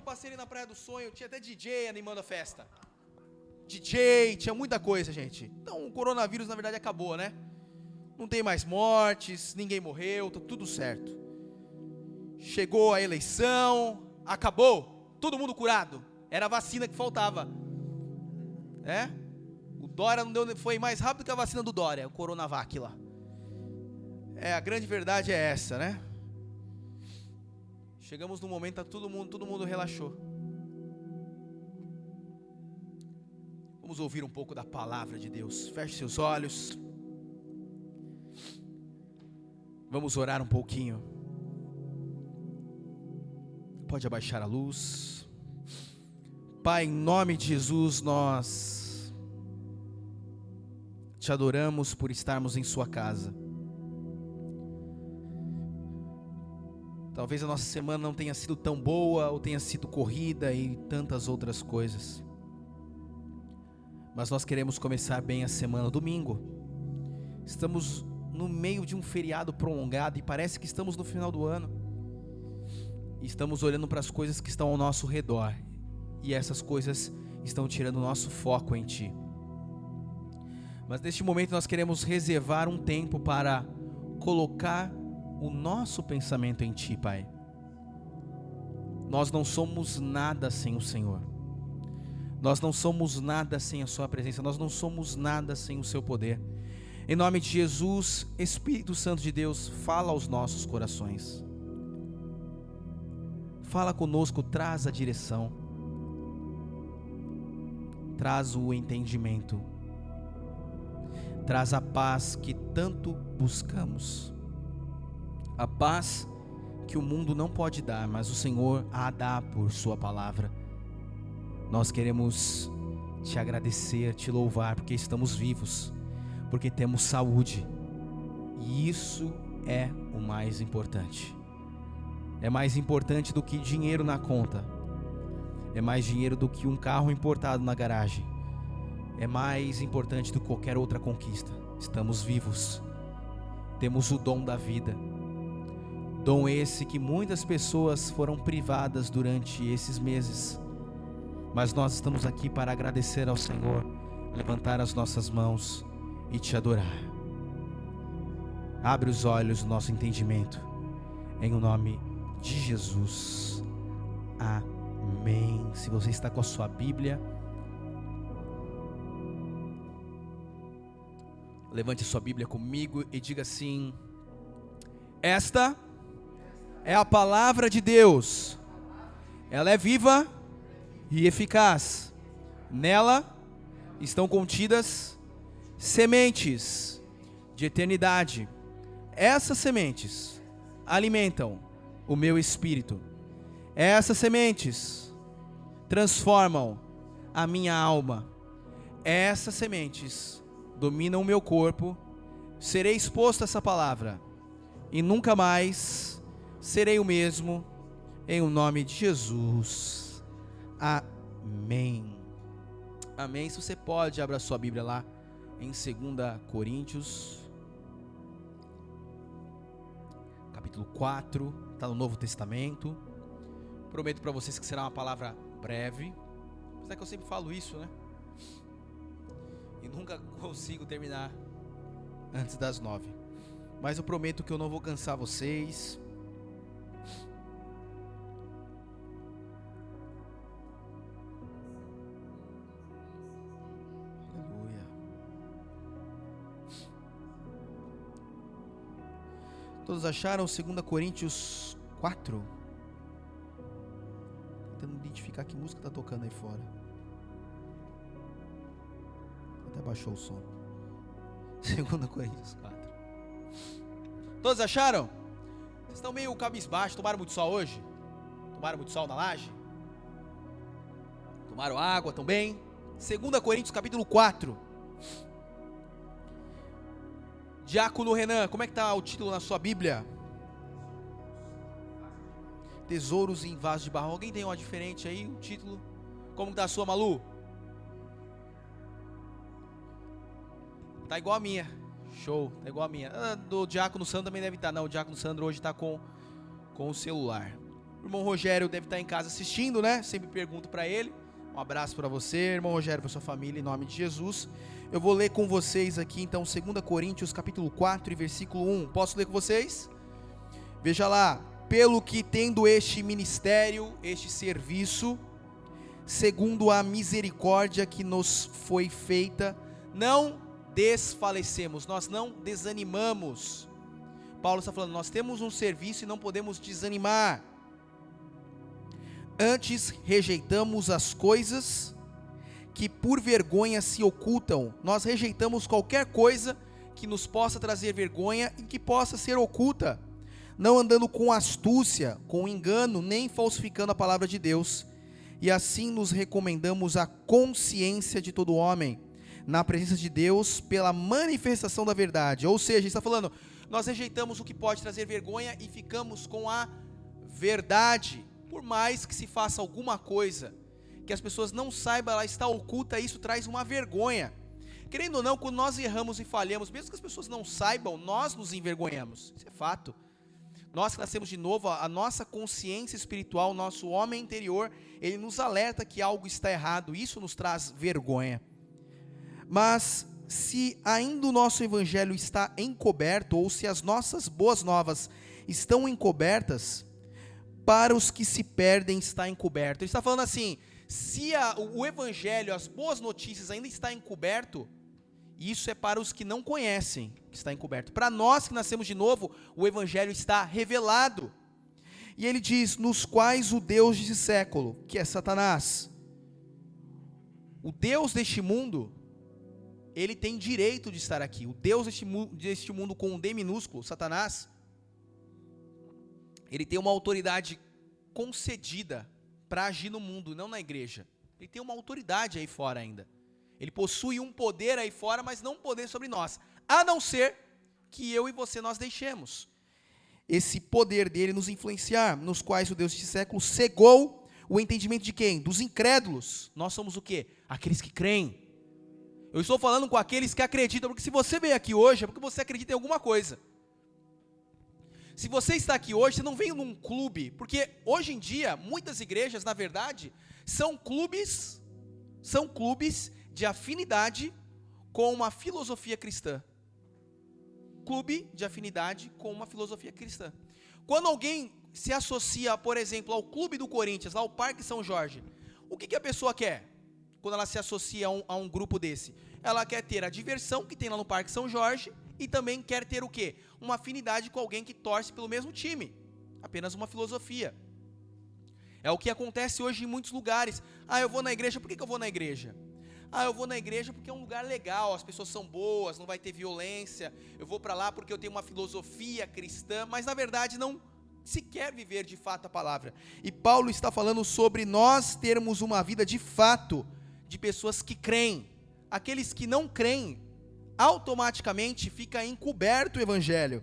passei ali na Praia do Sonho, tinha até DJ animando a festa. DJ, tinha muita coisa, gente. Então o coronavírus na verdade acabou, né? Não tem mais mortes, ninguém morreu, tá tudo certo. Chegou a eleição, acabou, todo mundo curado. Era a vacina que faltava. O Dória não deu, foi mais rápido que a vacina do Dória, o Coronavac lá. A grande verdade é essa, né? Chegamos num momento que todo mundo relaxou. Vamos ouvir um pouco da palavra de Deus. Feche seus olhos. Vamos orar um pouquinho. Pode abaixar a luz. Pai, em nome de Jesus, nós te adoramos por estarmos em sua casa. Talvez a nossa semana não tenha sido tão boa, ou tenha sido corrida e tantas outras coisas. Mas nós queremos começar bem a semana. Domingo, estamos no meio de um feriado prolongado e parece que estamos no final do ano. E estamos olhando para as coisas que estão ao nosso redor. E essas coisas estão tirando o nosso foco em Ti. Mas neste momento nós queremos reservar um tempo para colocar o nosso pensamento em Ti, Pai. Nós não somos nada sem o Senhor. Nós não somos nada sem a Sua presença. Nós não somos nada sem o Seu poder. Em nome de Jesus, Espírito Santo de Deus, fala aos nossos corações. Fala conosco, traz a direção. Traz o entendimento. Traz a paz que tanto buscamos. A paz que o mundo não pode dar, mas o Senhor a dá por Sua palavra. Nós queremos Te agradecer, Te louvar, porque estamos vivos, porque temos saúde. E isso é o mais importante. É mais importante do que dinheiro na conta. É mais dinheiro do que um carro importado na garagem. É mais importante do que qualquer outra conquista. Estamos vivos. Temos o dom da vida. Dom esse que muitas pessoas foram privadas durante esses meses. Mas nós estamos aqui para agradecer ao Senhor, levantar as nossas mãos e Te adorar. Abre os olhos do nosso entendimento. Em o nome de Jesus. Amém. Se você está com a sua Bíblia, levante a sua Bíblia comigo e diga assim: esta é a palavra de Deus. Ela é viva e eficaz. Nela estão contidas sementes de eternidade. Essas sementes alimentam o meu espírito. Essas sementes transformam a minha alma. Essas sementes dominam o meu corpo. Serei exposto a essa palavra e nunca mais serei o mesmo, em o nome de Jesus. Amém. Amém. Se você pode, abra sua Bíblia lá em 2 Coríntios capítulo 4, está no Novo Testamento. Prometo para vocês que será uma palavra breve. Mas é que eu sempre falo isso, né? E nunca consigo terminar antes das 9. Mas eu prometo que eu não vou cansar vocês. Aleluia. Todos acharam 2 Coríntios 4? Tentando identificar que música está tocando aí fora. Até baixou o som. 2 Coríntios 4. Todos acharam? Vocês estão meio cabisbaixo. Tomaram muito sol hoje? Tomaram muito sol na laje? Tomaram água também? 2 Coríntios capítulo 4. Diácono Renan, como é que está o título na sua Bíblia? Tesouros em vasos de barro. Alguém tem uma diferente aí, o título? Como está a sua, Malu? Tá igual a minha. Show, tá igual a minha. Do Diácono Sandro também deve estar. Não, o Diácono Sandro hoje está com o celular. O irmão Rogério deve estar em casa assistindo, né? Sempre pergunto para ele. Um abraço para você, irmão Rogério, para sua família, em nome de Jesus. Eu vou ler com vocês aqui, então, 2 Coríntios, capítulo 4 e versículo 1. Posso ler com vocês? Veja lá. Pelo que tendo este ministério, este serviço, segundo a misericórdia que nos foi feita, não desfalecemos, nós não desanimamos. Paulo está falando, nós temos um serviço e não podemos desanimar. Antes rejeitamos as coisas que por vergonha se ocultam. Nós rejeitamos qualquer coisa que nos possa trazer vergonha e que possa ser oculta, não andando com astúcia, com engano, nem falsificando a palavra de Deus. E assim nos recomendamos à consciência de todo homem, na presença de Deus, pela manifestação da verdade. Ou seja, ele está falando, nós rejeitamos o que pode trazer vergonha e ficamos com a verdade. Por mais que se faça alguma coisa que as pessoas não saibam, ela está oculta, isso traz uma vergonha. Querendo ou não, quando nós erramos e falhamos, mesmo que as pessoas não saibam, nós nos envergonhamos. Isso é fato. Nós que nascemos de novo, a nossa consciência espiritual, o nosso homem interior, ele nos alerta que algo está errado, isso nos traz vergonha. Mas se ainda o nosso evangelho está encoberto, ou se as nossas boas novas estão encobertas, para os que se perdem está encoberto. Ele está falando assim, se o evangelho, as boas notícias ainda está encoberto, isso é para os que não conhecem, que está encoberto. Para nós que nascemos de novo, o evangelho está revelado. E ele diz, nos quais o Deus desse século, que é Satanás, o Deus deste mundo, ele tem direito de estar aqui. O Deus deste mundo com um D minúsculo, Satanás, ele tem uma autoridade concedida para agir no mundo, não na igreja. Ele tem uma autoridade aí fora ainda. Ele possui um poder aí fora, mas não um poder sobre nós, a não ser que eu e você nós deixemos esse poder dele nos influenciar, nos quais o Deus deste século cegou o entendimento de quem? Dos incrédulos. Nós somos o quê? Aqueles que creem. Eu estou falando com aqueles que acreditam, porque se você veio aqui hoje, é porque você acredita em alguma coisa. Se você está aqui hoje, você não veio num clube, porque hoje em dia, muitas igrejas, na verdade, são clubes de afinidade com uma filosofia cristã. Clube de afinidade com uma filosofia cristã. Quando alguém se associa, por exemplo, ao Clube do Corinthians, ao Parque São Jorge, o que a pessoa quer quando ela se associa a um grupo desse? Ela quer ter a diversão que tem lá no Parque São Jorge e também quer ter o quê? Uma afinidade com alguém que torce pelo mesmo time. Apenas uma filosofia. É o que acontece hoje em muitos lugares. Ah, eu vou na igreja, por que eu vou na igreja? Ah, eu vou na igreja porque é um lugar legal, as pessoas são boas, não vai ter violência. Eu vou para lá porque eu tenho uma filosofia cristã, mas na verdade não se quer viver de fato a palavra. E Paulo está falando sobre nós termos uma vida de fato, de pessoas que creem. Aqueles que não creem, automaticamente fica encoberto o evangelho.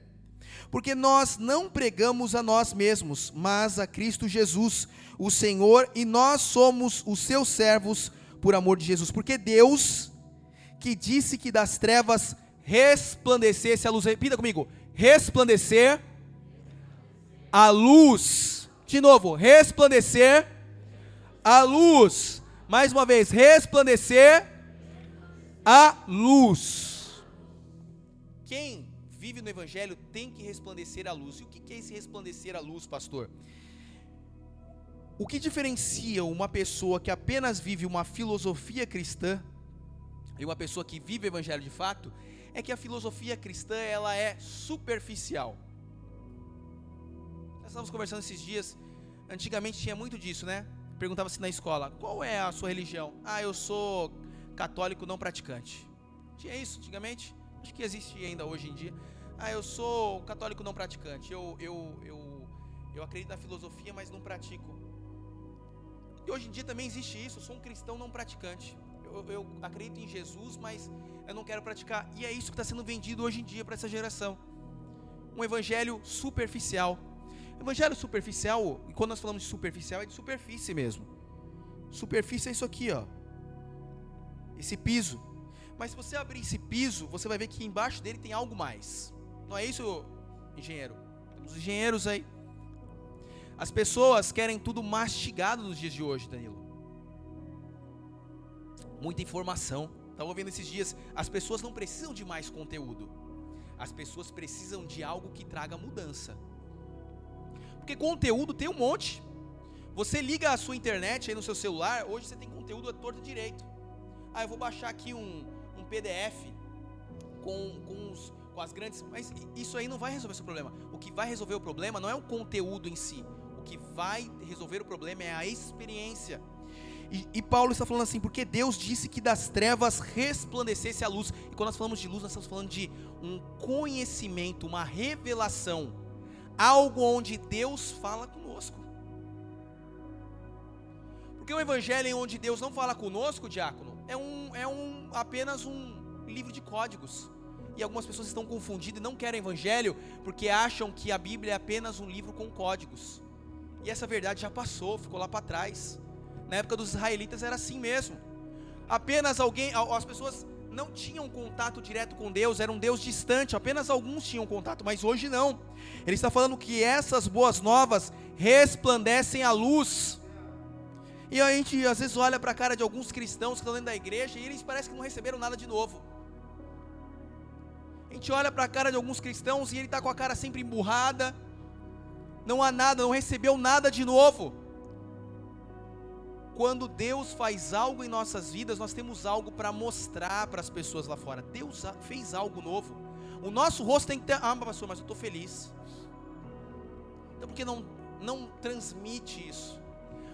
Porque nós não pregamos a nós mesmos, mas a Cristo Jesus, o Senhor, e nós somos os seus servos por amor de Jesus. Porque Deus, que disse que das trevas resplandecesse a luz, repita comigo, resplandecer a luz. De novo, resplandecer a luz. Mais uma vez, resplandecer a luz. Quem vive no evangelho tem que resplandecer a luz. E o que é esse resplandecer a luz, pastor? O que diferencia uma pessoa que apenas vive uma filosofia cristã e uma pessoa que vive o evangelho de fato, é que a filosofia cristã, ela é superficial. Nós estávamos conversando esses dias, antigamente tinha muito disso, né? Perguntava-se na escola, qual é a sua religião? Ah, eu sou católico não praticante. Tinha isso antigamente? Acho que existe ainda hoje em dia. Ah, eu sou católico não praticante. Eu acredito na filosofia, mas não pratico. E hoje em dia também existe isso. Eu sou um cristão não praticante. Eu acredito em Jesus, mas eu não quero praticar. E é isso que está sendo vendido hoje em dia para essa geração. Um evangelho superficial. Evangelho superficial, e quando nós falamos de superficial, é de superfície mesmo. Superfície é isso aqui, ó. Esse piso. Mas se você abrir esse piso, você vai ver que embaixo dele tem algo mais. Não é isso, engenheiro? Temos engenheiros aí. As pessoas querem tudo mastigado nos dias de hoje, Danilo. Muita informação. Estava ouvindo esses dias, as pessoas não precisam de mais conteúdo. As pessoas precisam de algo que traga mudança. Porque conteúdo tem um monte. Você liga a sua internet aí no seu celular, hoje você tem conteúdo à torta e direito. Eu vou baixar aqui um PDF com as grandes... Mas isso aí não vai resolver o seu problema. O que vai resolver o problema não é o conteúdo em si. O que vai resolver o problema é a experiência. E Paulo está falando assim, porque Deus disse que das trevas resplandecesse a luz. E quando nós falamos de luz, nós estamos falando de um conhecimento, uma revelação. Algo onde Deus fala conosco. Porque o evangelho onde Deus não fala conosco, diácono, é apenas um livro de códigos. E algumas pessoas estão confundidas e não querem evangelho porque acham que a Bíblia é apenas um livro com códigos. E essa verdade já passou, ficou lá para trás. Na época dos israelitas era assim mesmo. Apenas as pessoas não tinham contato direto com Deus, era um Deus distante, apenas alguns tinham contato, mas hoje não. Ele está falando que essas boas novas resplandecem a luz. E a gente às vezes olha para a cara de alguns cristãos que estão dentro da igreja e eles parecem que não receberam nada de novo. A gente olha para a cara de alguns cristãos e ele está com a cara sempre emburrada. Não há nada, não recebeu nada de novo. Quando Deus faz algo em nossas vidas, nós temos algo para mostrar para as pessoas lá fora. Deus fez algo novo. O nosso rosto tem que ter... pastor, mas eu estou feliz. Então por que não transmite isso?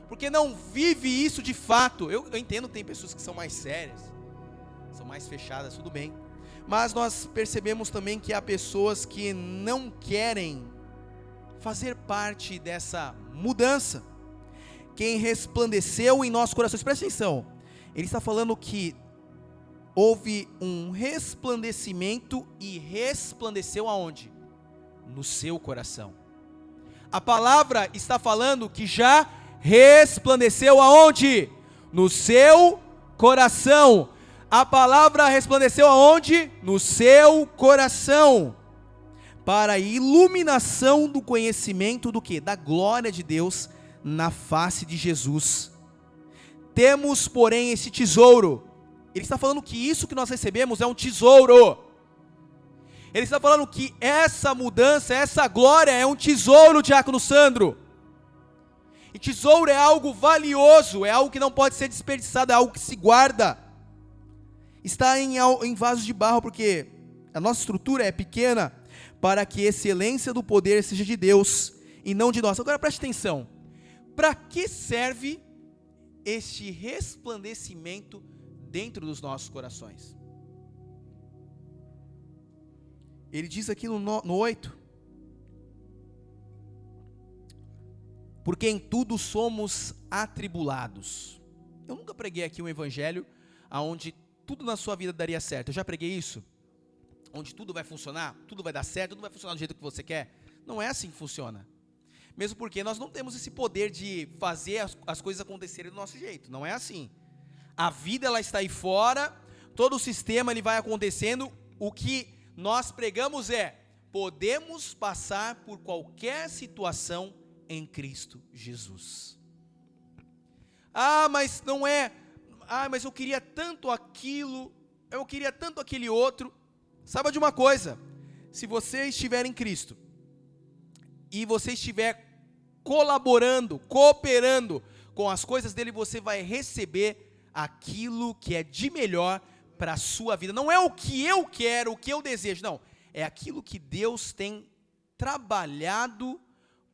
Porque não vive isso de fato. Eu entendo que tem pessoas que são mais sérias, são mais fechadas, tudo bem. Mas nós percebemos também que há pessoas que não querem fazer parte dessa mudança. Quem resplandeceu em nossos corações, presta atenção, ele está falando que houve um resplandecimento e resplandeceu aonde? No seu coração. A palavra está falando que já resplandeceu aonde? No seu coração. A palavra resplandeceu aonde? No seu coração. Para a iluminação do conhecimento do quê? Da glória de Deus na face de Jesus. Temos, porém, esse tesouro. Ele está falando que isso que nós recebemos é um tesouro. Ele está falando que essa mudança, essa glória é um tesouro, diácono Sandro. E tesouro é algo valioso, é algo que não pode ser desperdiçado, é algo que se guarda. Está em vasos de barro, porque a nossa estrutura é pequena, para que a excelência do poder seja de Deus e não de nós. Agora preste atenção. Para que serve este resplandecimento dentro dos nossos corações? Ele diz aqui no 8: porque em tudo somos atribulados. Eu nunca preguei aqui um evangelho onde tudo na sua vida daria certo. Eu já preguei isso? Onde tudo vai funcionar, tudo vai dar certo, tudo vai funcionar do jeito que você quer. Não é assim que funciona. Mesmo porque nós não temos esse poder de fazer as coisas acontecerem do nosso jeito. Não é assim. A vida ela está aí fora, todo o sistema ele vai acontecendo. O que nós pregamos é: podemos passar por qualquer situação em Cristo Jesus. Mas não é. Mas eu queria tanto aquilo, eu queria tanto aquele outro. Saiba de uma coisa: se você estiver em Cristo e você estiver colaborando, cooperando com as coisas dele, você vai receber aquilo que é de melhor para a sua vida. Não é o que eu quero, o que eu desejo, não. É aquilo que Deus tem trabalhado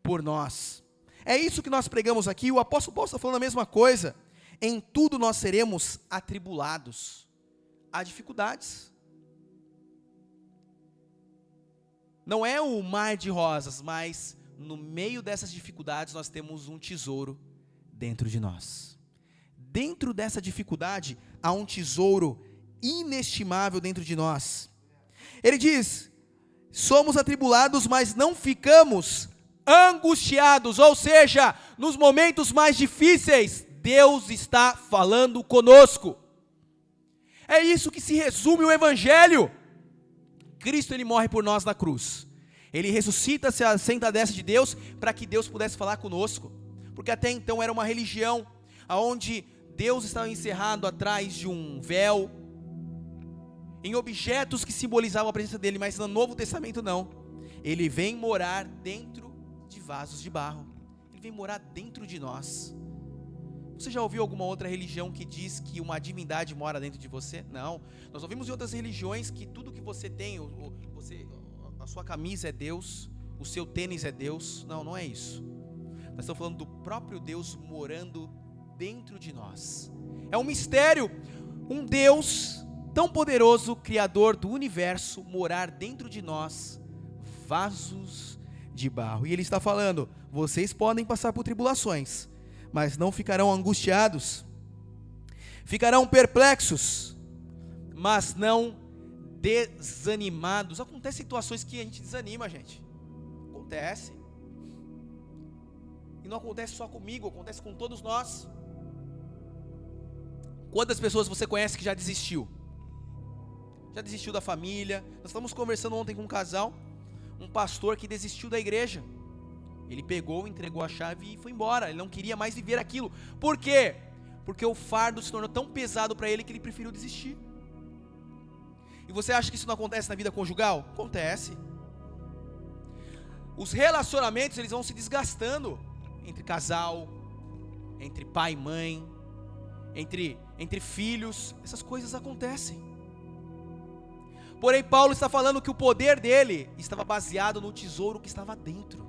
por nós. É isso que nós pregamos aqui. O apóstolo Paulo está falando a mesma coisa. Em tudo nós seremos atribulados. Há dificuldades. Não é o mar de rosas, mas no meio dessas dificuldades nós temos um tesouro dentro de nós. Dentro dessa dificuldade há um tesouro inestimável dentro de nós. Ele diz: somos atribulados, mas não ficamos angustiados. Ou seja, nos momentos mais difíceis, Deus está falando conosco. É isso que se resume o evangelho. Cristo ele morre por nós na cruz. Ele ressuscita, se assenta à destra de Deus, para que Deus pudesse falar conosco. Porque até então era uma religião, onde Deus estava encerrado atrás de um véu, em objetos que simbolizavam a presença dele, mas no Novo Testamento não. Ele vem morar dentro de vasos de barro. Ele vem morar dentro de nós. Você já ouviu alguma outra religião que diz que uma divindade mora dentro de você? Não. Nós ouvimos em outras religiões que tudo que você tem, a sua camisa é Deus, o seu tênis é Deus. Não, não é isso. Nós estamos falando do próprio Deus morando dentro de nós. É um mistério, um Deus tão poderoso, criador do universo, morar dentro de nós, vasos de barro. E ele está falando: vocês podem passar por tribulações, mas não ficarão angustiados, ficarão perplexos, mas não desanimados. Acontecem situações que a gente desanima, gente. Acontece. E não acontece só comigo, acontece com todos nós. Quantas pessoas você conhece que já desistiu? Já desistiu da família? Nós estamos conversando ontem com um casal, um pastor que desistiu da igreja. Ele pegou, entregou a chave e foi embora. Ele não queria mais viver aquilo. Por quê? Porque o fardo se tornou tão pesado para ele que ele preferiu desistir. E você acha que isso não acontece na vida conjugal? Acontece. Os relacionamentos, eles vão se desgastando entre casal, entre pai e mãe, entre filhos. Essas coisas acontecem. Porém, Paulo está falando que o poder dele estava baseado no tesouro que estava dentro.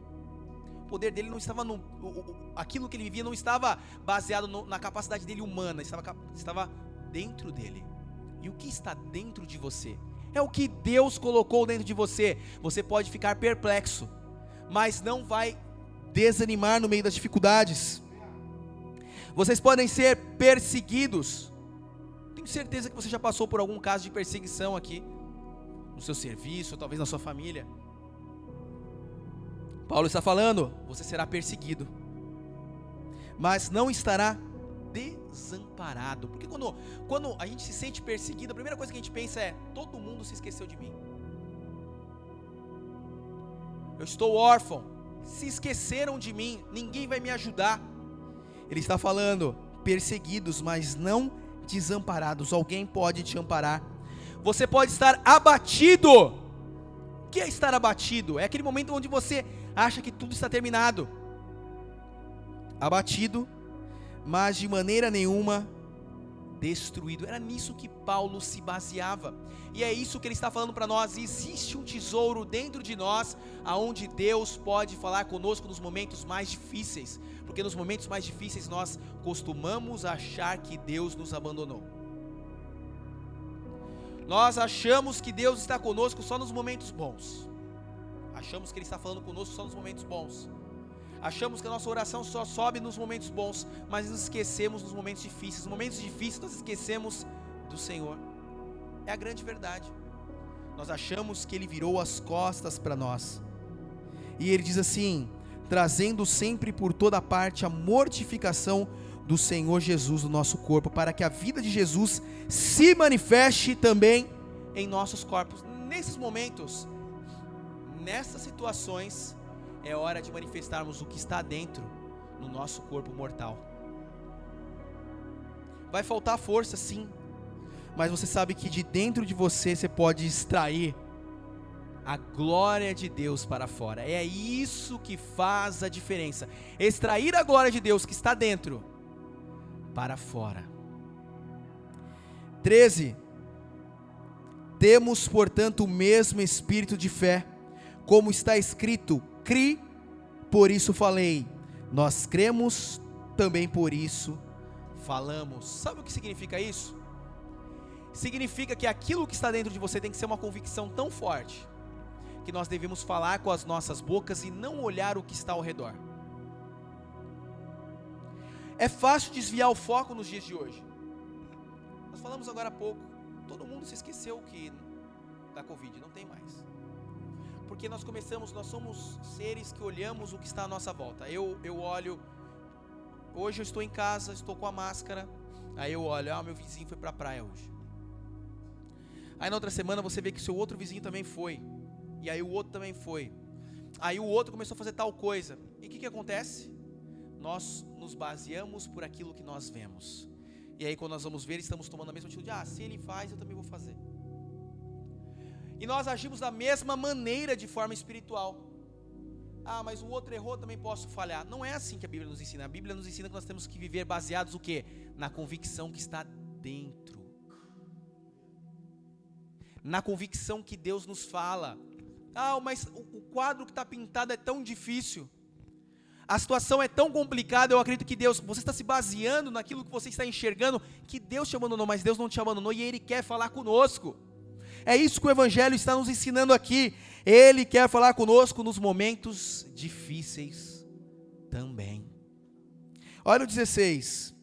O poder dele não estava aquilo que ele vivia não estava baseado na capacidade dele humana, estava dentro dele. E o que está dentro de você? É o que Deus colocou dentro de você. Você pode ficar perplexo, mas não vai desanimar no meio das dificuldades. Vocês podem ser perseguidos. Tenho certeza que você já passou por algum caso de perseguição aqui, no seu serviço, ou talvez na sua família. Paulo está falando: você será perseguido, mas não estará desamparado. Porque quando a gente se sente perseguido, a primeira coisa que a gente pensa é: todo mundo se esqueceu de mim. Eu estou órfão, se esqueceram de mim, ninguém vai me ajudar. Ele está falando: perseguidos, mas não desamparados. Alguém pode te amparar. Você pode estar abatido. O que é estar abatido? É aquele momento onde você acha que tudo está terminado. Abatido, mas de maneira nenhuma destruído. Era nisso que Paulo se baseava. E é isso que ele está falando para nós. Existe um tesouro dentro de nós, aonde Deus pode falar conosco nos momentos mais difíceis. Porque nos momentos mais difíceis nós costumamos achar que Deus nos abandonou. Nós achamos que Deus está conosco só nos momentos bons. Achamos que Ele está falando conosco só nos momentos bons. Achamos que a nossa oração só sobe nos momentos bons, mas nos esquecemos nos momentos difíceis. Nos momentos difíceis nós esquecemos do Senhor. É a grande verdade. Nós achamos que Ele virou as costas para nós. E Ele diz assim: trazendo sempre por toda parte a mortificação do Senhor Jesus no nosso corpo, para que a vida de Jesus se manifeste também em nossos corpos. Nesses momentos, nessas situações, é hora de manifestarmos o que está dentro no nosso corpo mortal. Vai faltar força, sim, mas você sabe que de dentro de você pode extrair a glória de Deus para fora. É isso que faz a diferença. Extrair a glória de Deus que está dentro para fora. 13. Temos, portanto, o mesmo espírito de fé, como está escrito: cri, por isso falei. Nós cremos, também por isso falamos. Sabe o que significa isso? Significa que aquilo que está dentro de você tem que ser uma convicção tão forte, que nós devemos falar com as nossas bocas e não olhar o que está ao redor. É fácil desviar o foco nos dias de hoje. Nós falamos agora há pouco, todo mundo se esqueceu da Covid, não tem mais. Porque nós somos seres que olhamos o que está à nossa volta. Eu olho, hoje eu estou em casa, estou com a máscara, aí eu olho, meu vizinho foi para a praia hoje. Aí na outra semana você vê que seu outro vizinho também foi, e aí o outro também foi. aí o outro começou a fazer tal coisa. E o que acontece? Nós nos baseamos por aquilo que nós vemos. E aí quando nós vamos ver, estamos tomando a mesma atitude. Se ele faz, eu também vou fazer. E nós agimos da mesma maneira de forma espiritual. Mas o outro errou, também posso falhar. Não é assim que a Bíblia nos ensina. A Bíblia nos ensina que nós temos que viver baseados o quê? Na convicção que está dentro. Na convicção que Deus nos fala. Mas o quadro que está pintado é tão difícil. A situação é tão complicada, eu acredito que Deus, você está se baseando naquilo que você está enxergando, que Deus te abandonou, mas Deus não te abandonou e Ele quer falar conosco. É isso que o Evangelho está nos ensinando aqui. Ele quer falar conosco nos momentos difíceis também. Olha o 16.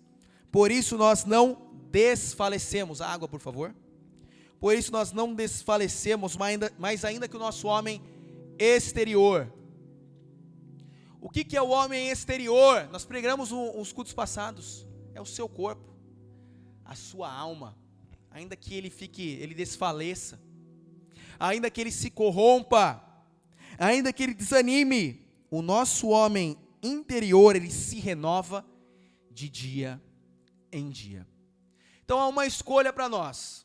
Por isso nós não desfalecemos. Água, por favor. Por isso nós não desfalecemos, mas ainda que o nosso homem exterior. O que é o homem exterior? Nós pregamos uns cultos passados. É o seu corpo, a sua alma. Ainda que ele desfaleça, ainda que ele se corrompa, ainda que ele desanime, o nosso homem interior, ele se renova de dia em dia. Então há uma escolha para nós.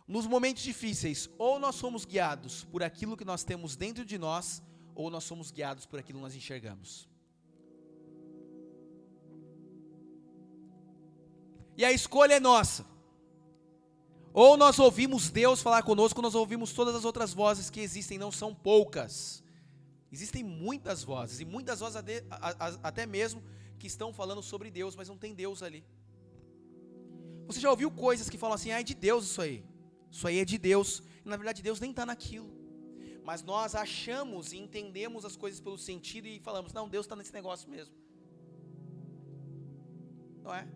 Nos momentos difíceis, ou nós somos guiados por aquilo que nós temos dentro de nós, ou nós somos guiados por aquilo que nós enxergamos. E a escolha é nossa. Ou nós ouvimos Deus falar conosco, ou nós ouvimos todas as outras vozes que existem, não são poucas. Existem muitas vozes, e muitas vozes até mesmo que estão falando sobre Deus, mas não tem Deus ali. Você já ouviu coisas que falam assim, é de Deus isso aí é de Deus, e na verdade Deus nem está naquilo. Mas nós achamos e entendemos as coisas pelo sentido e falamos, não, Deus está nesse negócio mesmo. Não é?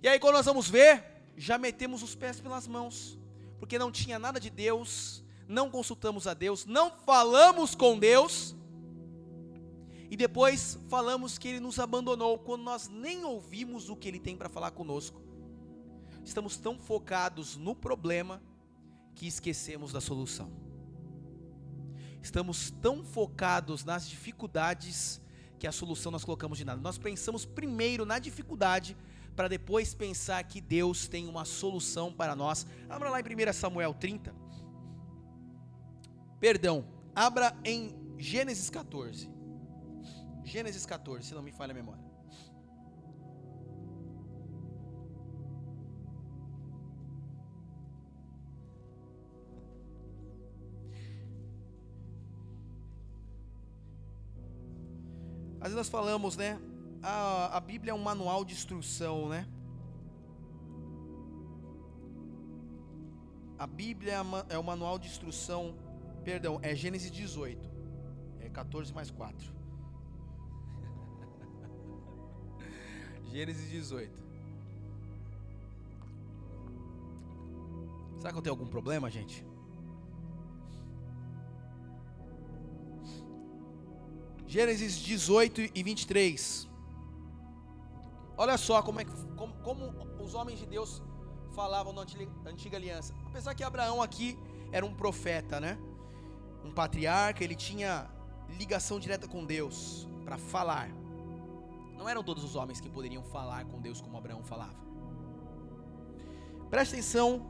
E aí quando nós vamos ver, já metemos os pés pelas mãos, porque não tinha nada de Deus, não consultamos a Deus, não falamos com Deus, e depois falamos que Ele nos abandonou, quando nós nem ouvimos o que Ele tem para falar conosco. Estamos tão focados no problema, que esquecemos da solução. Estamos tão focados nas dificuldades, que a solução nós colocamos de nada. Nós pensamos primeiro na dificuldade, para depois pensar que Deus tem uma solução para nós. Abra lá em 1 Samuel 30. Perdão, abra em Gênesis 14. Gênesis 14, se não me falha a memória. Às vezes nós falamos, né? A Bíblia é um manual de instrução, né? A Bíblia é um manual de instrução, perdão, é Gênesis 18, é 14 mais 4. Gênesis 18. Será que eu tenho algum problema, gente? Gênesis 18 e 23. Olha só como os homens de Deus falavam na antiga aliança. Apesar que Abraão aqui era um profeta, né? Um patriarca, ele tinha ligação direta com Deus para falar. Não eram todos os homens que poderiam falar com Deus como Abraão falava. Preste atenção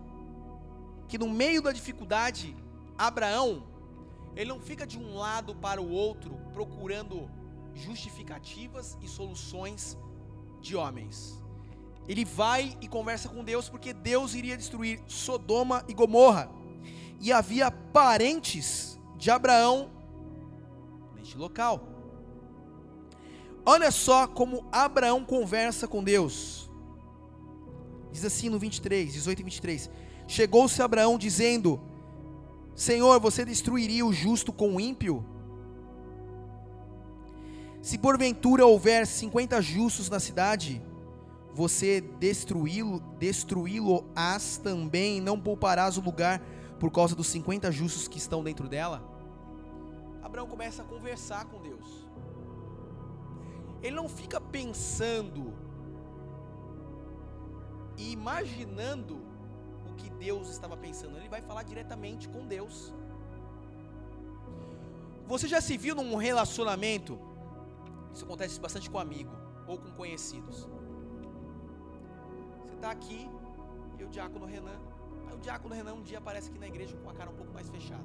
que no meio da dificuldade, Abraão, ele não fica de um lado para o outro procurando justificativas e soluções de homens. Ele vai e conversa com Deus, porque Deus iria destruir Sodoma e Gomorra, e havia parentes de Abraão neste local. Olha só como Abraão conversa com Deus. Diz assim no 23, 18 e 23. Chegou-se Abraão dizendo: Senhor, você destruiria o justo com o ímpio? Se porventura houver 50 justos na cidade, você destruí-lo-ás também, e não pouparás o lugar por causa dos 50 justos que estão dentro dela? Abraão começa a conversar com Deus. Ele não fica pensando e imaginando o que Deus estava pensando. Ele vai falar diretamente com Deus. Você já se viu num relacionamento? Isso acontece bastante com amigo ou com conhecidos. Você está aqui e o diácono Renan. Aí o diácono Renan um dia aparece aqui na igreja com a cara um pouco mais fechada.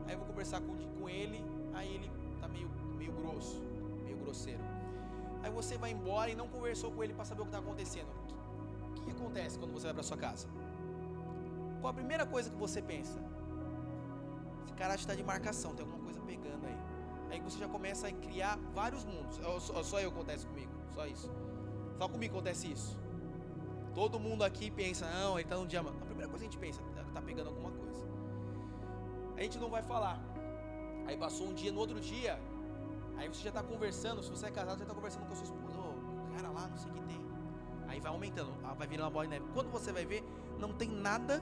Aí eu vou conversar com ele, aí ele está meio grosso, meio grosseiro. Aí você vai embora e não conversou com ele para saber o que está acontecendo. O que acontece quando você vai para sua casa? Qual a primeira coisa que você pensa? Esse cara está de marcação, tem alguma coisa pegando aí. Aí você já começa a criar vários mundos. Só eu acontece comigo, só isso. Só comigo acontece isso. Todo mundo aqui pensa, não, ele está num dia... A primeira coisa que a gente pensa, está pegando alguma coisa. A gente não vai falar. Aí passou um dia, no outro dia, aí você já está conversando, se você é casado, você está conversando com a sua esposa, o cara lá, não sei o que tem. Aí vai aumentando, vai virando uma bola de neve. Quando você vai ver, não tem nada,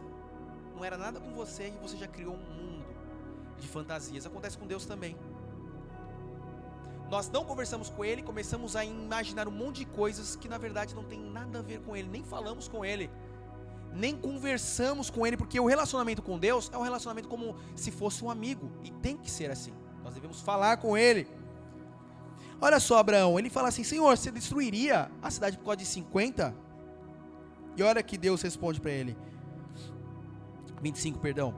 não era nada com você e você já criou um mundo de fantasias. Acontece com Deus também. Nós não conversamos com Ele, começamos a imaginar um monte de coisas que na verdade não tem nada a ver com Ele, nem falamos com Ele, nem conversamos com Ele, porque o relacionamento com Deus é um relacionamento como se fosse um amigo, e tem que ser assim, nós devemos falar com Ele. Olha só Abraão, ele fala assim, Senhor, você destruiria a cidade por causa de 50? E olha que Deus responde para ele, 25, perdão,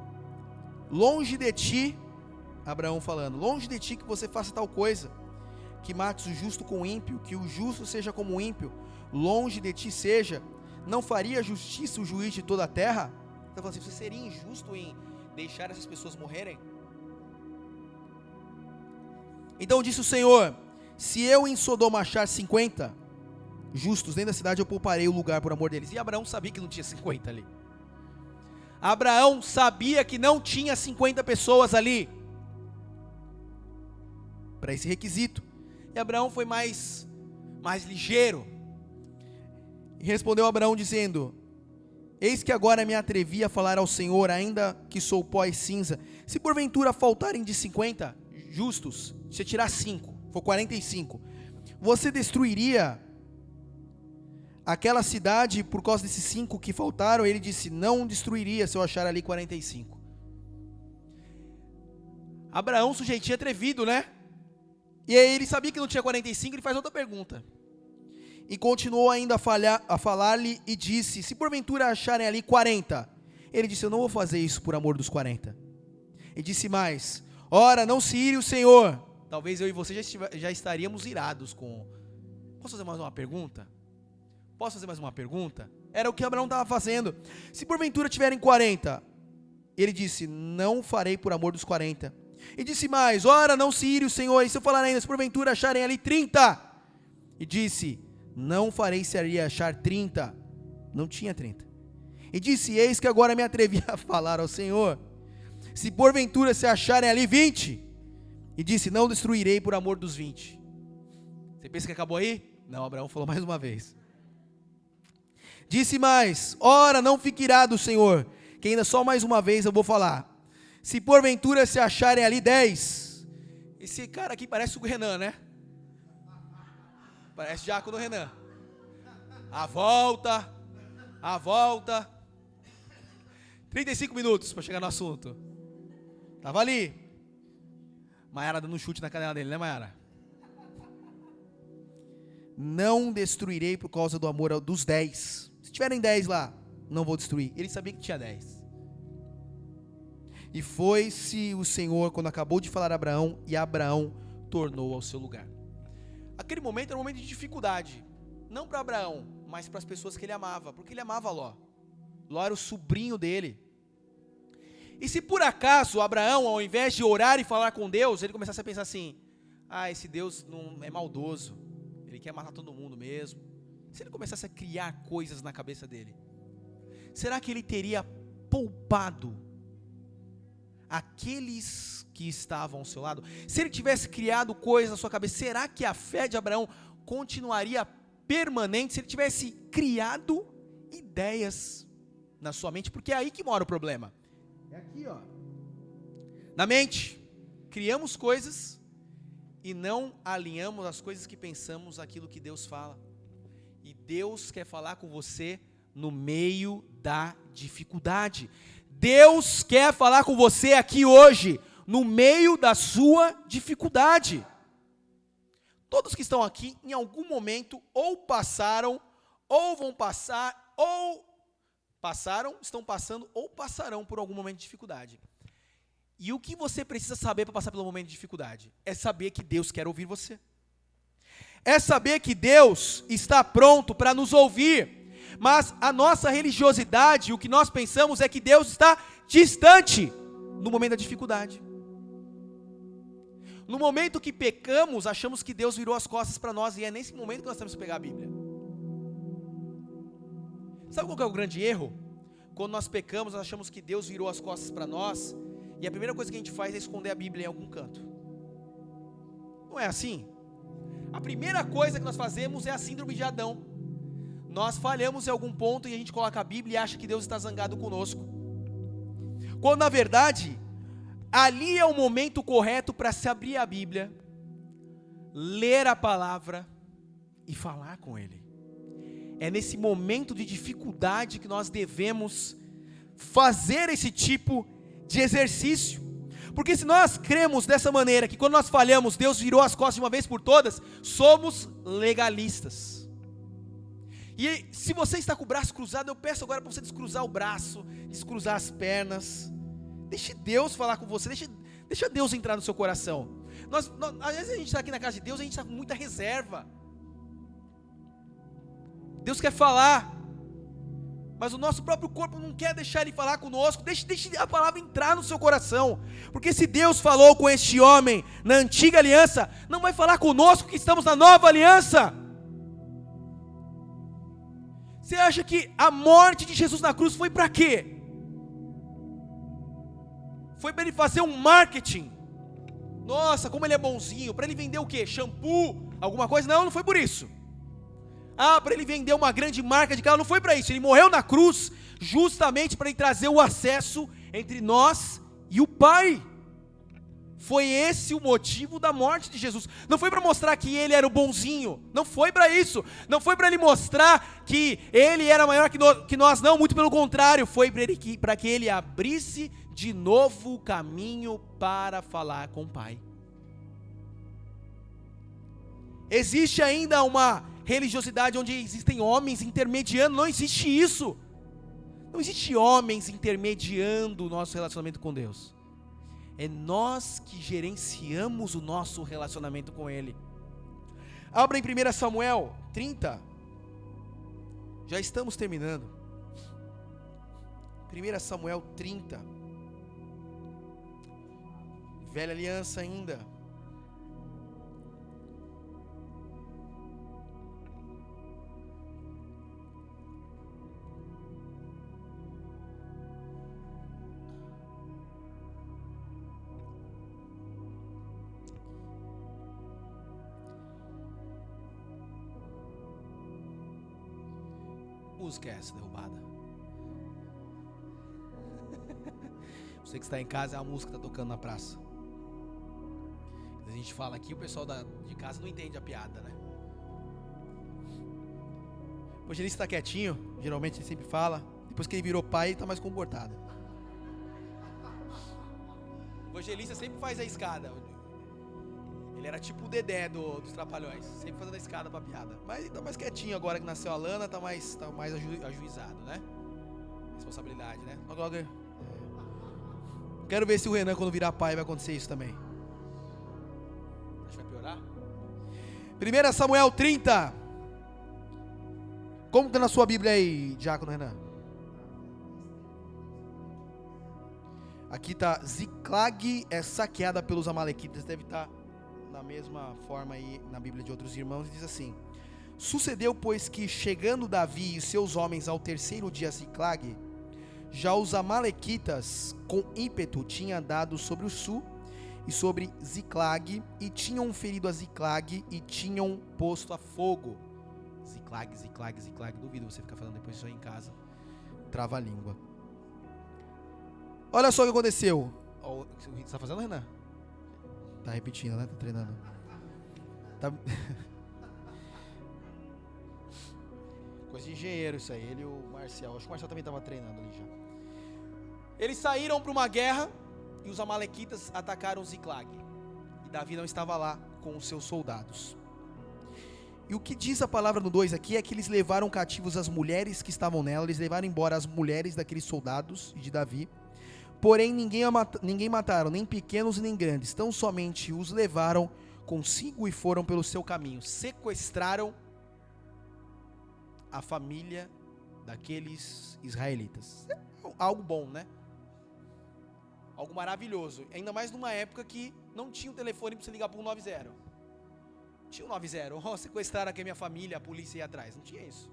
longe de ti, Abraão falando, longe de ti que você faça tal coisa, que mates o justo com o ímpio, que o justo seja como o ímpio, longe de ti seja, não faria justiça o juiz de toda a terra? Está falando assim, você seria injusto em deixar essas pessoas morrerem? Então disse o Senhor, se eu em Sodoma achar 50 justos dentro da cidade, eu pouparei o lugar por amor deles. E Abraão sabia que não tinha 50 ali. Abraão sabia que não tinha 50 pessoas ali para esse requisito. E Abraão foi mais ligeiro. E respondeu Abraão dizendo, eis que agora me atrevi a falar ao Senhor, ainda que sou pó e cinza. Se porventura faltarem de 50 justos, se você tirar 5, for 45, você destruiria aquela cidade por causa desses 5 que faltaram? Ele disse, não destruiria se eu achar ali 45. Abraão, sujeitinho atrevido, né? E aí ele sabia que não tinha 45, ele faz outra pergunta. E continuou ainda a falar-lhe e disse, se porventura acharem ali 40. Ele disse, eu não vou fazer isso por amor dos 40. E disse mais, ora, não se ire o Senhor. Talvez eu e você já estaríamos irados com... Posso fazer mais uma pergunta? Posso fazer mais uma pergunta? Era o que Abraão estava fazendo. Se porventura tiverem 40. Ele disse, não farei por amor dos 40. E disse mais, ora, não se ire o Senhor, e se eu falar ainda, se porventura acharem ali 30. E disse, não farei se ali achar 30. Não tinha 30. E disse, eis que agora me atrevi a falar ao Senhor, se porventura se acharem ali 20. E disse, não destruirei por amor dos 20. Você pensa que acabou aí? Não, Abraão falou mais uma vez. Disse mais, ora, não fique irado, Senhor, que ainda só mais uma vez eu vou falar. Se porventura se acharem ali 10. Esse cara aqui parece o Renan, né? Parece o diácono Renan. A volta. 35 minutos para chegar no assunto. Tava ali. Maiara dando um chute na canela dele, né, Maiara? Não destruirei por causa do amor dos 10. Se tiverem 10 lá, não vou destruir. Ele sabia que tinha 10. E foi-se o Senhor quando acabou de falar a Abraão, e Abraão tornou ao seu lugar. Aquele momento era um momento de dificuldade, não para Abraão, mas para as pessoas que ele amava, porque ele amava Ló. Ló era o sobrinho dele. E se por acaso Abraão, ao invés de orar e falar com Deus, ele começasse a pensar assim, esse Deus não é maldoso, ele quer matar todo mundo mesmo. Se ele começasse a criar coisas na cabeça dele, será que ele teria poupado aqueles que estavam ao seu lado? Se ele tivesse criado coisas na sua cabeça, será que a fé de Abraão continuaria permanente? Se ele tivesse criado ideias na sua mente, porque é aí que mora o problema. É aqui, ó. Na mente, criamos coisas e não alinhamos as coisas que pensamos àquilo que Deus fala. E Deus quer falar com você no meio da dificuldade. Deus quer falar com você aqui hoje, no meio da sua dificuldade. Todos que estão aqui, em algum momento, ou passaram, ou vão passar, ou passaram, estão passando, ou passarão por algum momento de dificuldade. E o que você precisa saber para passar pelo momento de dificuldade? É saber que Deus quer ouvir você. É saber que Deus está pronto para nos ouvir. Mas a nossa religiosidade, o que nós pensamos é que Deus está distante no momento da dificuldade. No momento que pecamos, achamos que Deus virou as costas para nós, e é nesse momento que nós temos que pegar a Bíblia. Sabe qual que é o grande erro? Quando nós pecamos, nós achamos que Deus virou as costas para nós, e a primeira coisa que a gente faz é esconder a Bíblia em algum canto. Não é assim? A primeira coisa que nós fazemos é a síndrome de Adão. Nós falhamos em algum ponto e a gente coloca a Bíblia e acha que Deus está zangado conosco. Quando na verdade, ali é o momento correto para se abrir a Bíblia, ler a palavra e falar com Ele. É nesse momento de dificuldade que nós devemos fazer esse tipo de exercício. Porque se nós cremos dessa maneira, que quando nós falhamos, Deus virou as costas de uma vez por todas, somos legalistas. E se você está com o braço cruzado, eu peço agora para você descruzar o braço, descruzar as pernas. Deixe Deus falar com você, deixa Deus entrar no seu coração. Às vezes a gente está aqui na casa de Deus, a gente está com muita reserva. Deus quer falar, mas o nosso próprio corpo não quer deixar Ele falar conosco. Deixe a palavra entrar no seu coração. Porque se Deus falou com este homem na antiga aliança, não vai falar conosco que estamos na nova aliança. Você acha que a morte de Jesus na cruz foi para quê? Foi para Ele fazer um marketing. Nossa, como Ele é bonzinho. Para Ele vender o quê? Shampoo? Alguma coisa? Não foi por isso. Para Ele vender uma grande marca de carro? Não foi para isso. Ele morreu na cruz justamente para Ele trazer o acesso entre nós e o Pai. Foi esse o motivo da morte de Jesus. Não foi para mostrar que Ele era o bonzinho. Não foi para isso. Não foi para Ele mostrar que Ele era maior que nós. Não, muito pelo contrário. Foi para que Ele abrisse de novo o caminho para falar com o Pai. Existe ainda uma religiosidade onde existem homens intermediando. Não existe isso. Não existe homens intermediando o nosso relacionamento com Deus. É nós que gerenciamos o nosso relacionamento com Ele. Abra em 1 Samuel 30. Já estamos terminando. 1 Samuel 30. Velha aliança ainda. Música é essa derrubada? Você que está em casa, é a música que está tocando na praça. A gente fala aqui, o pessoal de casa não entende a piada, né? O evangelista está quietinho, geralmente ele sempre fala. Depois que ele virou pai, ele está mais comportado. O evangelista sempre faz a escada. Ele era tipo o Dedé dos Trapalhões, sempre fazendo a escada pra piada. Mas ele tá mais quietinho agora que nasceu a Lana, tá mais ajuizado, né? Responsabilidade, né? Agora, quero ver se o Renan, quando virar pai, vai acontecer isso também. Acho que vai piorar. 1 Samuel 30. Como tá na sua Bíblia aí, Diácono Renan? Aqui tá: Ziclag é saqueada pelos amalequitas. Deve estar da mesma forma aí na Bíblia de outros irmãos. Diz assim: sucedeu, pois, que chegando Davi e seus homens ao terceiro dia a Ziclag, já os amalequitas com ímpeto tinham dado sobre o sul e sobre Ziclag, e tinham ferido a Ziclag e tinham posto a fogo. Ziclag, duvido você ficar falando depois isso aí em casa, trava a língua. Olha só o que aconteceu. O que você está fazendo, Renan? Tá repetindo, né? Tá treinando. Tá... Coisa de engenheiro isso aí. Ele e o Marcial. Acho que o Marcial também estava treinando ali já. Eles saíram para uma guerra e os amalequitas atacaram Ziclag. E Davi não estava lá com os seus soldados. E o que diz a palavra no 2 aqui é que eles levaram cativos as mulheres que estavam nela, eles levaram embora as mulheres daqueles soldados e de Davi, porém ninguém mataram, nem pequenos nem grandes, tão somente os levaram consigo e foram pelo seu caminho. Sequestraram a família daqueles israelitas. É algo bom, né? Algo maravilhoso, ainda mais numa época que não tinha um telefone para você ligar para o 190. Tinha o 90, sequestraram aqui a minha família, a polícia ia atrás. Não tinha isso.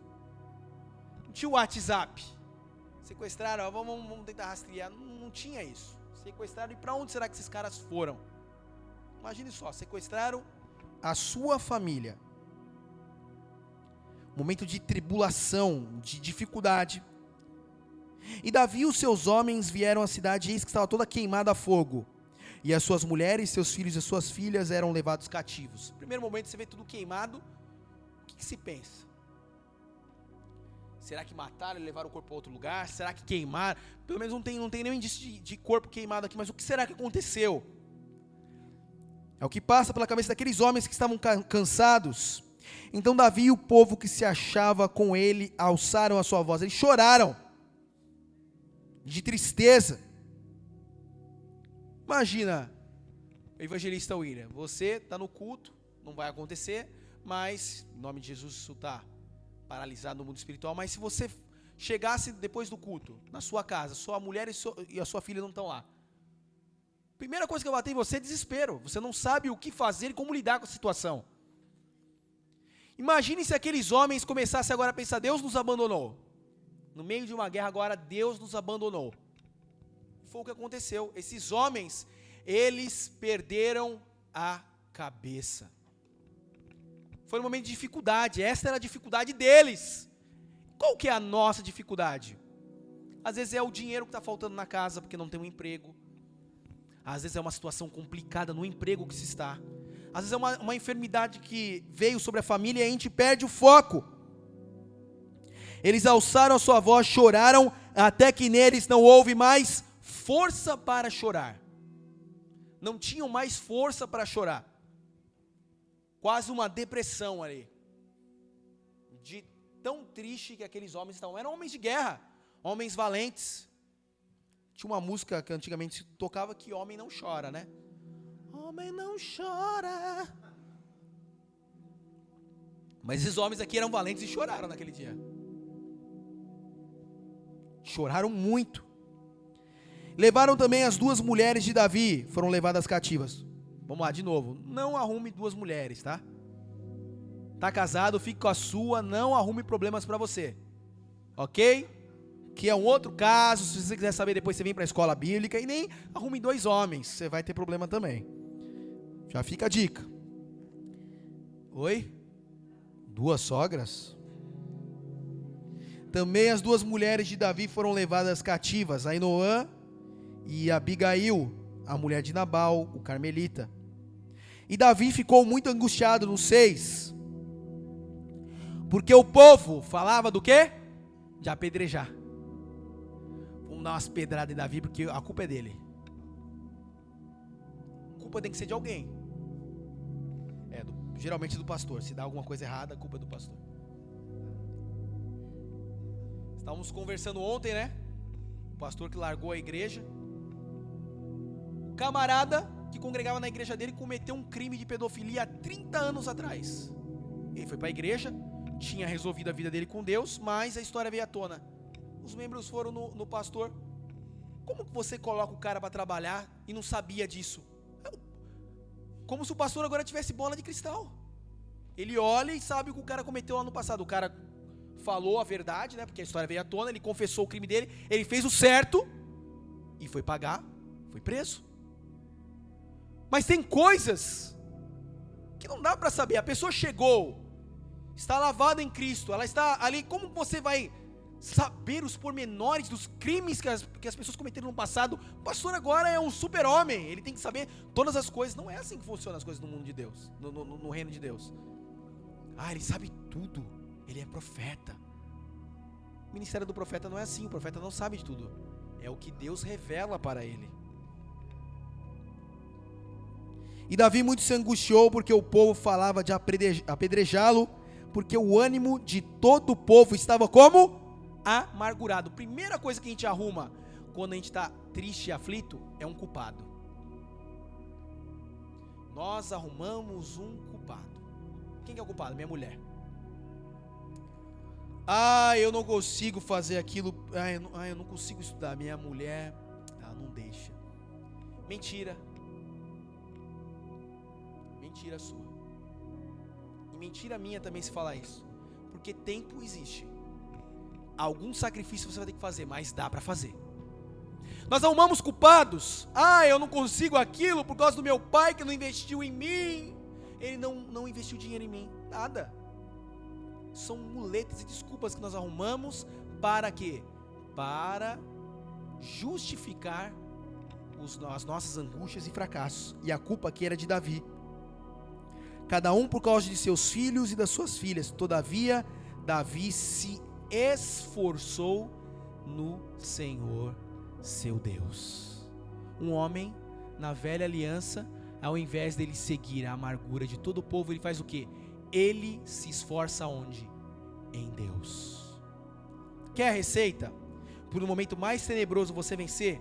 Não tinha o WhatsApp. Sequestraram, vamos tentar rastrear. Não tinha isso. Sequestraram, e para onde será que esses caras foram? Imagine só, sequestraram a sua família. Momento de tribulação, de dificuldade. E Davi e os seus homens vieram à cidade, e eis que estava toda queimada a fogo. E as suas mulheres, seus filhos e suas filhas eram levados cativos. No primeiro momento você vê tudo queimado. O que se pensa? Será que mataram e levaram o corpo para outro lugar? Será que queimaram? Pelo menos não tem nenhum indício de corpo queimado aqui. Mas o que será que aconteceu? É o que passa pela cabeça daqueles homens que estavam cansados. Então Davi e o povo que se achava com ele alçaram a sua voz. Eles choraram de tristeza. Imagina, evangelista William, você está no culto, não vai acontecer, mas em nome de Jesus isso está paralisado no mundo espiritual. Mas se você chegasse depois do culto, na sua casa, sua mulher e a sua filha não estão lá, primeira coisa que eu bater em você é desespero. Você não sabe o que fazer e como lidar com a situação. Imagine se aqueles homens começassem agora a pensar: Deus nos abandonou. No meio de uma guerra agora, Deus nos abandonou. Foi o que aconteceu. Esses homens, eles perderam a cabeça. Foi um momento de dificuldade. Essa era a dificuldade deles. Qual que é a nossa dificuldade? Às vezes é o dinheiro que está faltando na casa porque não tem um emprego. Às vezes é uma situação complicada no emprego que se está. Às vezes é uma enfermidade que veio sobre a família e a gente perde o foco. Eles alçaram a sua voz, choraram, até que neles não houve mais força para chorar. Não tinham mais força para chorar. Quase uma depressão ali. De tão triste que aqueles homens estavam. Eram homens de guerra, homens valentes. Tinha uma música que antigamente se tocava que homem não chora, né? Homem não chora. Mas esses homens aqui eram valentes e choraram naquele dia. Choraram muito. Levaram também as 2 mulheres de Davi, foram levadas cativas. Vamos lá, de novo. Não arrume 2 mulheres, tá? Tá casado, fique com a sua, não arrume problemas para você. Ok? Que é um outro caso, se você quiser saber depois você vem para a escola bíblica. E nem arrume 2 homens, você vai ter problema também. Já fica a dica. Oi? 2 sogras? Também as 2 mulheres de Davi foram levadas cativas, Ainoã e Abigail, a mulher de Nabal, o carmelita. E Davi ficou muito angustiado no 6, porque o povo falava do quê? De apedrejar. Vamos dar umas pedradas em Davi, porque a culpa é dele. A culpa tem que ser de alguém. Geralmente do pastor. Se dá alguma coisa errada, a culpa é do pastor. Estávamos conversando ontem, né? O pastor que largou a igreja. O camarada que congregava na igreja dele cometeu um crime de pedofilia há 30 anos atrás. Ele foi para a igreja, tinha resolvido a vida dele com Deus, mas a história veio à tona. Os membros foram no pastor. Como que você coloca o cara para trabalhar e não sabia disso? Como se o pastor agora tivesse bola de cristal. Ele olha e sabe o que o cara cometeu lá no passado. O cara falou a verdade, né? Porque a história veio à tona, ele confessou o crime dele, ele fez o certo e foi pagar, foi preso. Mas tem coisas que não dá para saber. A pessoa chegou, está lavada em Cristo, ela está ali. Como você vai saber os pormenores dos crimes que as pessoas cometeram no passado? O pastor agora é um super-homem, ele tem que saber todas as coisas. Não é assim que funcionam as coisas no mundo de Deus, no reino de Deus. Ele sabe tudo, ele é profeta. O ministério do profeta não é assim, o profeta não sabe de tudo. É o que Deus revela para ele. E Davi muito se angustiou, porque o povo falava de apedrejá-lo, porque o ânimo de todo o povo estava como? Amargurado. Primeira coisa que a gente arruma quando a gente está triste e aflito é um culpado. Nós arrumamos um culpado. Quem que é o culpado? Minha mulher. Eu não consigo fazer aquilo. Eu não consigo estudar. Minha mulher, ela não deixa. Mentira. Mentira sua. E mentira minha também se falar isso. Porque tempo existe. Algum sacrifício você vai ter que fazer, mas dá para fazer. Nós arrumamos culpados. Eu não consigo aquilo por causa do meu pai que não investiu em mim. Ele não investiu dinheiro em mim. Nada. São muletas e desculpas que nós arrumamos para quê? Para justificar as nossas angústias e fracassos. E a culpa aqui era de Davi. Cada um por causa de seus filhos e das suas filhas. Todavia, Davi se esforçou no Senhor, seu Deus. Um homem, na velha aliança, ao invés dele seguir a amargura de todo o povo, ele faz o quê? Ele se esforça onde? Em Deus. Quer a receita? Por um momento mais tenebroso você vencer?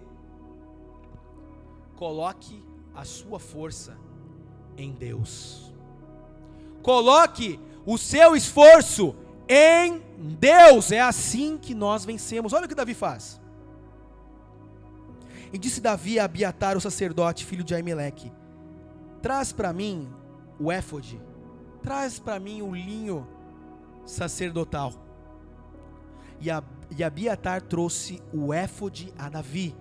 Coloque a sua força em Deus. Coloque o seu esforço em Deus. É assim que nós vencemos. Olha o que Davi faz. E disse Davi a Abiatar, o sacerdote, filho de Aimeleque: traz para mim o éfode, traz para mim o linho sacerdotal. E Abiatar trouxe o éfode a Davi.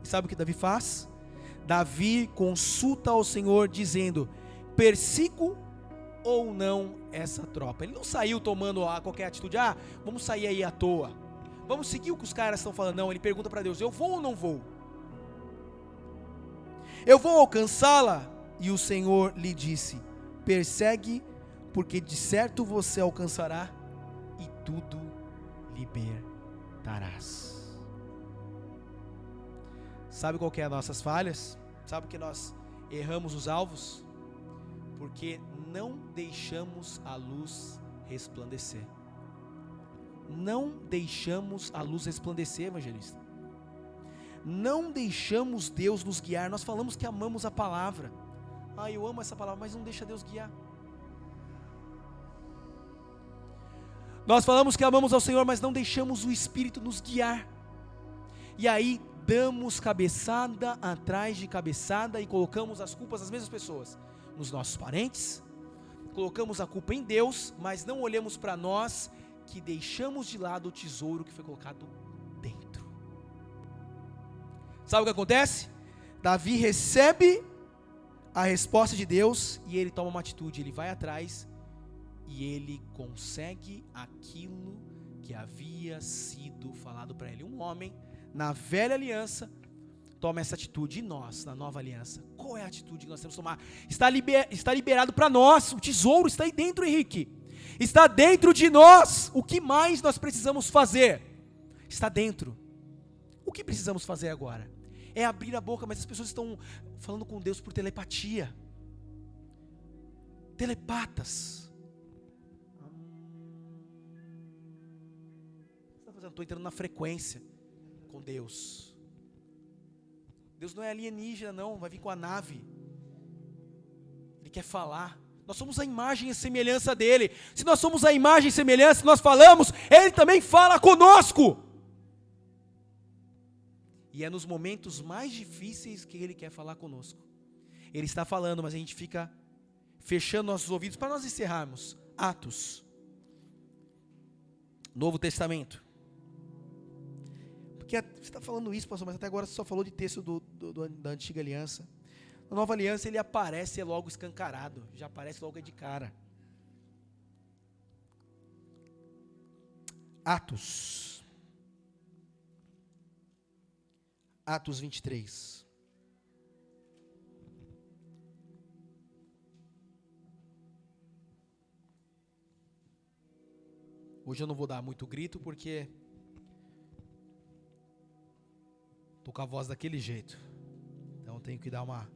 E sabe o que Davi faz? Davi consulta ao Senhor dizendo: persigo ou não essa tropa? Ele não saiu tomando qualquer atitude, vamos sair aí à toa, vamos seguir o que os caras estão falando. Não, ele pergunta para Deus: eu vou ou não vou? Eu vou alcançá-la? E o Senhor lhe disse: persegue, porque de certo você alcançará e tudo libertarás. Sabe qual que é as nossas falhas? Sabe que nós erramos os alvos? Porque não deixamos a luz resplandecer. Não deixamos a luz resplandecer, evangelista. Não deixamos Deus nos guiar. Nós falamos que amamos a palavra. Eu amo essa palavra, mas não deixa Deus guiar. Nós falamos que amamos ao Senhor, mas não deixamos o Espírito nos guiar. E aí damos cabeçada atrás de cabeçada e colocamos as culpas das mesmas pessoas, nos nossos parentes. Colocamos a culpa em Deus, mas não olhamos para nós, que deixamos de lado o tesouro que foi colocado dentro. Sabe o que acontece? Davi recebe a resposta de Deus e ele toma uma atitude. Ele vai atrás e ele consegue aquilo que havia sido falado para ele. Um homem na velha aliança toma essa atitude. E nós, na nova aliança, qual é a atitude que nós temos que tomar? Está liberado para nós. O tesouro está aí dentro, Henrique. Está dentro de nós. O que mais nós precisamos fazer? Está dentro. O que precisamos fazer agora? É abrir a boca. Mas as pessoas estão falando com Deus por telepatia. Telepatas. Estou entrando na frequência com Deus. Deus não é alienígena, não. Vai vir com a nave. Ele quer falar. Nós somos a imagem e semelhança dele. Se nós somos a imagem e semelhança, nós falamos, ele também fala conosco. E é nos momentos mais difíceis que ele quer falar conosco. Ele está falando, mas a gente fica fechando nossos ouvidos. Para nós encerrarmos, Atos, Novo Testamento. Porque você está falando isso, pastor, mas até agora você só falou de texto da antiga aliança. Na nova aliança ele aparece logo escancarado, já aparece logo de cara. Atos 23. Hoje eu não vou dar muito grito porque estou com a voz daquele jeito. Então tenho que dar uma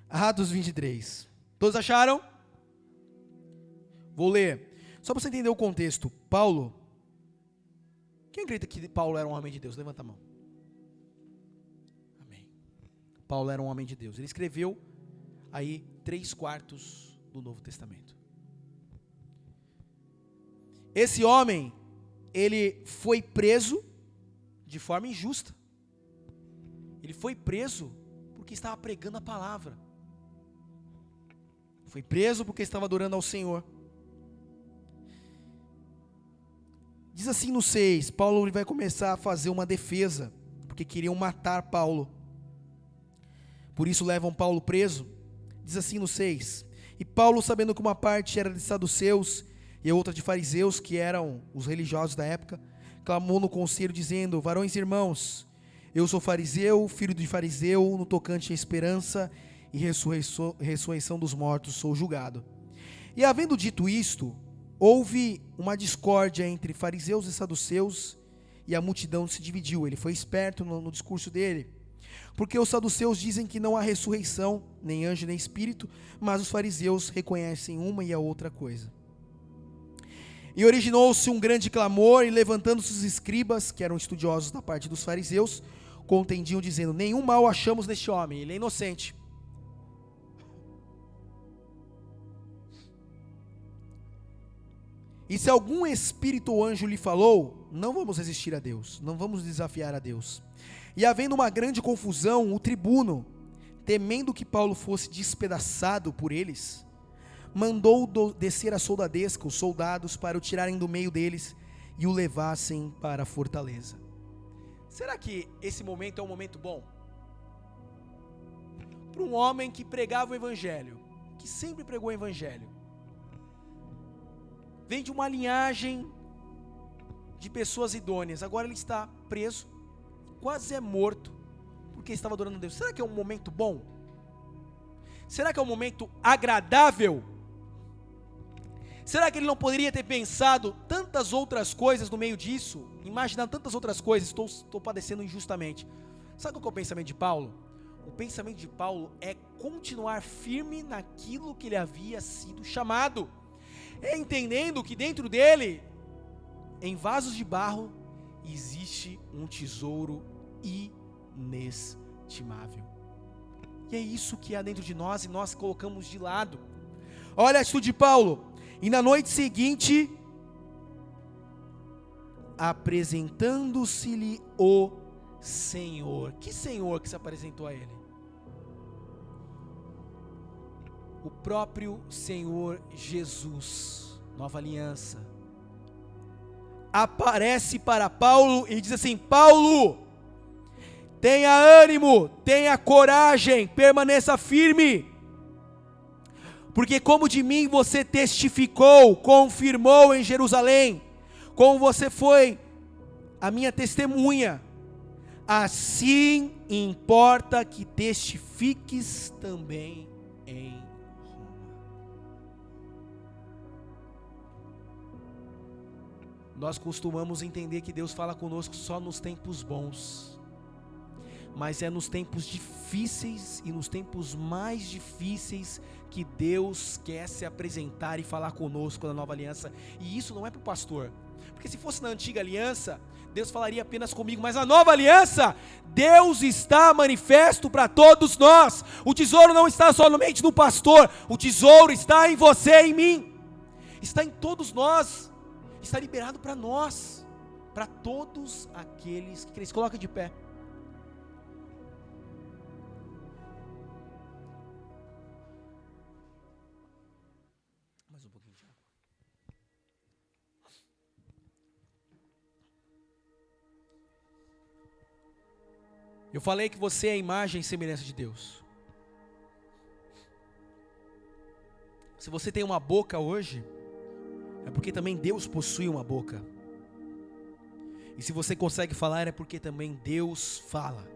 Atos 23. Todos acharam? Vou ler. Só para você entender o contexto. Paulo. Quem acredita que Paulo era um homem de Deus? Levanta a mão. Amém. Paulo era um homem de Deus. Ele escreveu aí 3/4 do Novo Testamento. Esse homem, ele foi preso de forma injusta. Ele foi preso porque estava pregando a palavra. Foi preso porque estava adorando ao Senhor. Diz assim no 6, Paulo vai começar a fazer uma defesa, porque queriam matar Paulo. Por isso levam Paulo preso. Diz assim no 6, e Paulo, sabendo que uma parte era de saduceus e a outra de fariseus, que eram os religiosos da época, clamou no conselho dizendo: varões e irmãos, eu sou fariseu, filho de fariseu, no tocante à esperança e ressurreição dos mortos sou julgado. E havendo dito isto, houve uma discórdia entre fariseus e saduceus, e a multidão se dividiu. Ele foi esperto no discurso dele, porque os saduceus dizem que não há ressurreição, nem anjo nem espírito, mas os fariseus reconhecem uma e a outra coisa. E originou-se um grande clamor, e levantando-se os escribas, que eram estudiosos da parte dos fariseus, contendiam dizendo: nenhum mal achamos neste homem, ele é inocente. E se algum espírito ou anjo lhe falou, não vamos resistir a Deus, não vamos desafiar a Deus. E havendo uma grande confusão, o tribuno, temendo que Paulo fosse despedaçado por eles, mandou descer a soldadesca, os soldados, para o tirarem do meio deles e o levassem para a fortaleza. Será que esse momento é um momento bom? Para um homem que pregava o evangelho, que sempre pregou o evangelho, vem de uma linhagem de pessoas idôneas, agora ele está preso, quase é morto, porque estava adorando a Deus. Será que é um momento bom? Será que é um momento agradável? Será que ele não poderia ter pensado tantas outras coisas no meio disso? Imaginando tantas outras coisas, estou padecendo injustamente. Sabe qual que é o pensamento de Paulo? O pensamento de Paulo é continuar firme naquilo que ele havia sido chamado. Entendendo que dentro dele, em vasos de barro, existe um tesouro inestimável. E é isso que há dentro de nós e nós colocamos de lado. Olha a atitude de Paulo. E na noite seguinte, apresentando-se-lhe o Senhor. Que Senhor que se apresentou a ele? O próprio Senhor Jesus, nova aliança, aparece para Paulo e diz assim: Paulo, tenha ânimo, tenha coragem, permaneça firme, porque como de mim você testificou, confirmou em Jerusalém, como você foi a minha testemunha, assim importa que testifiques também em Roma. Nós costumamos entender que Deus fala conosco só nos tempos bons, mas é nos tempos difíceis e nos tempos mais difíceis que Deus quer se apresentar e falar conosco na nova aliança. E isso não é para o pastor, porque se fosse na antiga aliança, Deus falaria apenas comigo, mas na nova aliança, Deus está manifesto para todos nós. O tesouro não está somente no pastor, o tesouro está em você e em mim, está em todos nós, está liberado para nós, para todos aqueles que creem. Se coloca de pé. Mais um pouquinho de água. Eu falei que você é a imagem e semelhança de Deus. Se você tem uma boca hoje, é porque também Deus possui uma boca. E se você consegue falar, é porque também Deus fala.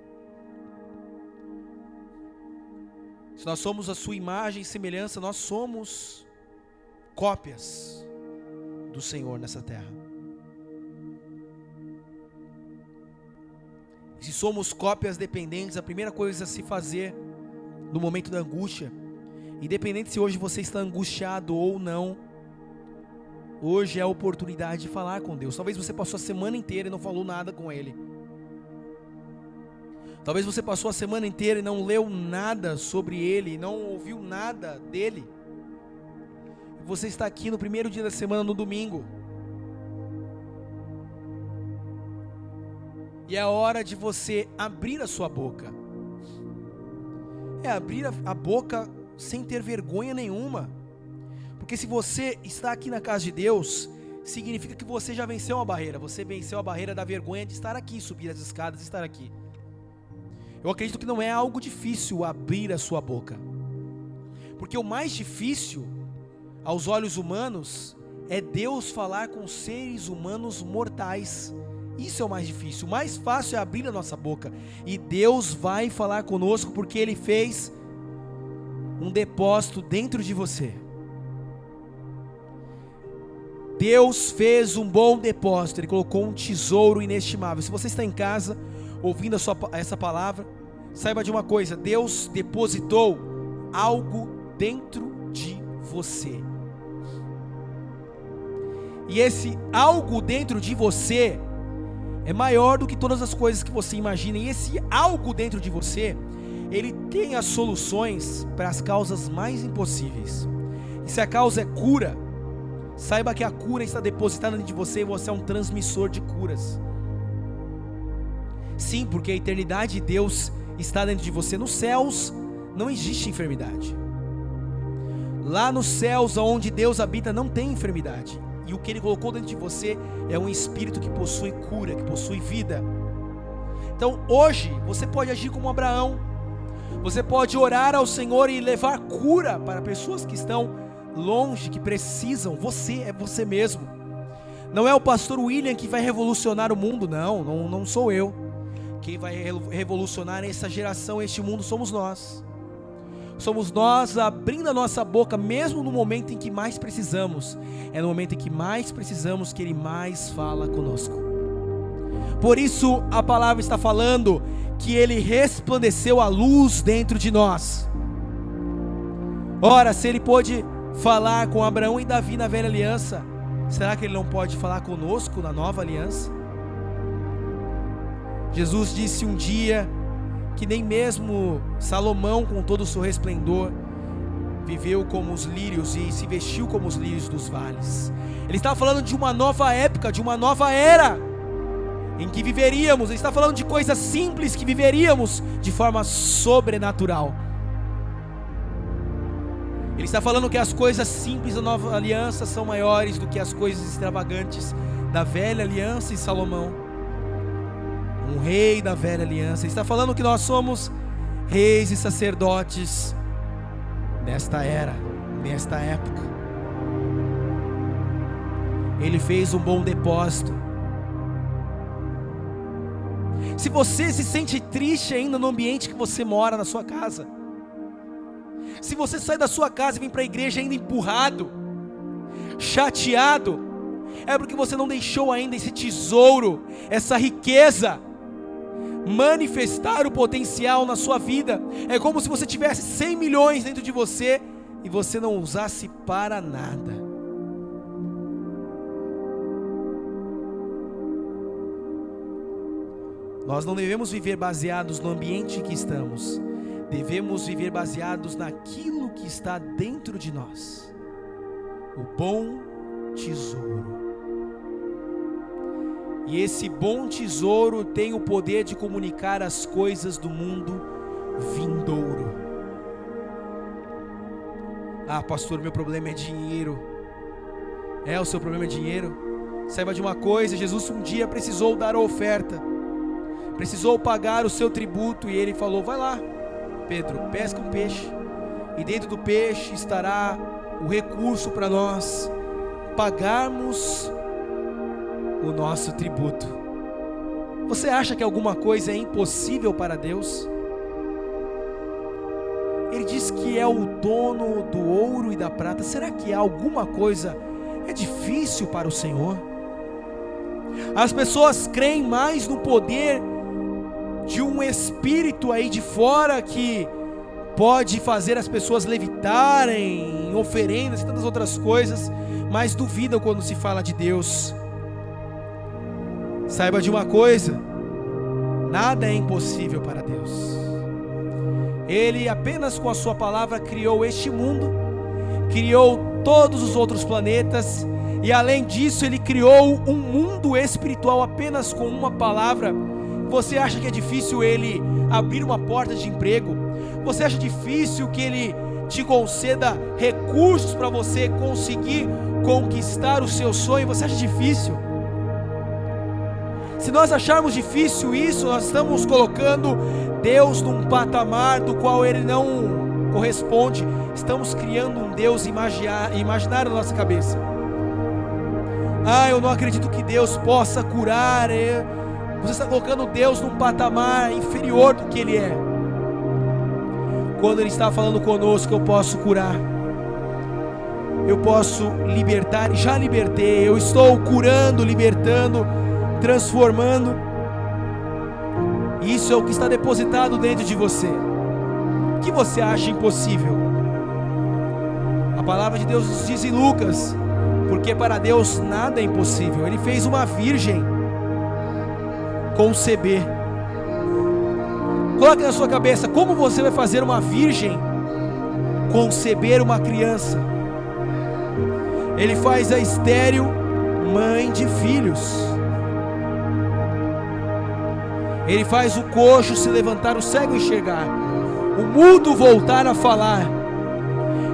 Se nós somos a sua imagem e semelhança, nós somos cópias do Senhor nessa terra. E se somos cópias dependentes, a primeira coisa a se fazer no momento da angústia, independente se hoje você está angustiado ou não, hoje é a oportunidade de falar com Deus. Talvez você passou a semana inteira e não falou nada com Ele. Talvez você passou a semana inteira e não leu nada sobre Ele, não ouviu nada dEle. Você está aqui no primeiro dia da semana, no domingo. E é a hora de você abrir a sua boca. É abrir a boca sem ter vergonha nenhuma. Porque se você está aqui na casa de Deus, significa que você já venceu uma barreira. Você venceu a barreira da vergonha de estar aqui, subir as escadas e estar aqui. Eu acredito que não é algo difícil abrir a sua boca. Porque o mais difícil, aos olhos humanos, é Deus falar com seres humanos mortais. Isso é o mais difícil. O mais fácil é abrir a nossa boca. E Deus vai falar conosco porque Ele fez um depósito dentro de você. Deus fez um bom depósito. Ele colocou um tesouro inestimável. Se você está em casa ouvindo essa palavra, saiba de uma coisa: Deus depositou algo dentro de você. E esse algo dentro de você é maior do que todas as coisas que você imagina. E esse algo dentro de você, ele tem as soluções para as causas mais impossíveis. E se a causa é cura, saiba que a cura está depositada dentro de você e você é um transmissor de curas. Sim, porque a eternidade de Deus está dentro de você. Nos céus não existe enfermidade. Lá nos céus onde Deus habita não tem enfermidade. E o que Ele colocou dentro de você é um espírito que possui cura, que possui vida. Então hoje você pode agir como Abraão. Você pode orar ao Senhor e levar cura para pessoas que estão longe, que precisam. Você é você mesmo. Não é o pastor William que vai revolucionar o mundo, não sou eu. Quem vai revolucionar essa geração, este mundo, somos nós. Somos nós abrindo a nossa boca, mesmo no momento em que mais precisamos. É no momento em que mais precisamos que Ele mais fala conosco. Por isso a palavra está falando que Ele resplandeceu a luz dentro de nós. Ora, se Ele pôde falar com Abraão e Davi na velha aliança, será que Ele não pode falar conosco na nova aliança? Jesus disse um dia que nem mesmo Salomão, com todo o seu resplendor, viveu como os lírios e se vestiu como os lírios dos vales. Ele estava falando de uma nova época, de uma nova era em que viveríamos. Ele está falando de coisas simples que viveríamos de forma sobrenatural. Ele está falando que as coisas simples da nova aliança são maiores do que as coisas extravagantes da velha aliança e Salomão, um rei da velha aliança. Ele está falando que nós somos reis e sacerdotes nesta era, nesta época. Ele fez um bom depósito. Se você se sente triste ainda no ambiente que você mora, na sua casa, se você sai da sua casa e vem para a igreja ainda empurrado, chateado, é porque você não deixou ainda esse tesouro, essa riqueza manifestar o potencial na sua vida. É como se você tivesse 100 milhões dentro de você e você não usasse para nada. Nós não devemos viver baseados no ambiente em que estamos. Devemos viver baseados naquilo que está dentro de nós. O bom tesouro. E esse bom tesouro tem o poder de comunicar as coisas do mundo vindouro. Ah, pastor, meu problema é dinheiro. É, o seu problema é dinheiro? Saiba de uma coisa: Jesus um dia precisou dar a oferta, precisou pagar o seu tributo, e Ele falou: vai lá, Pedro, pesca um peixe, e dentro do peixe estará o recurso para nós pagarmos o nosso tributo. Você acha que alguma coisa é impossível para Deus? Ele diz que é o dono do ouro e da prata. Será que alguma coisa é difícil para o Senhor? As pessoas creem mais no poder de um espírito aí de fora que pode fazer as pessoas levitarem em oferendas e tantas outras coisas, mas duvidam quando se fala de Deus. Saiba de uma coisa: nada é impossível para Deus. Ele apenas com a sua palavra criou este mundo, criou todos os outros planetas, e além disso Ele criou um mundo espiritual apenas com uma palavra. Você acha que é difícil Ele abrir uma porta de emprego? Você acha difícil que Ele te conceda recursos para você conseguir conquistar o seu sonho? Você acha difícil? Se nós acharmos difícil isso, nós estamos colocando Deus num patamar do qual Ele não corresponde. Estamos criando um Deus imaginário na nossa cabeça. Eu não acredito que Deus possa curar. Você está colocando Deus num patamar inferior do que Ele é. Quando Ele está falando conosco, eu posso curar, eu posso libertar, e já libertei. Eu estou curando, libertando, transformando. Isso é o que está depositado dentro de você. O que você acha impossível? A palavra de Deus nos diz em Lucas: porque para Deus nada é impossível. Ele fez uma virgem conceber. Coloque na sua cabeça: como você vai fazer uma virgem conceber uma criança? Ele faz a estéril mãe de filhos. Ele faz o coxo se levantar, o cego enxergar, o mudo voltar a falar.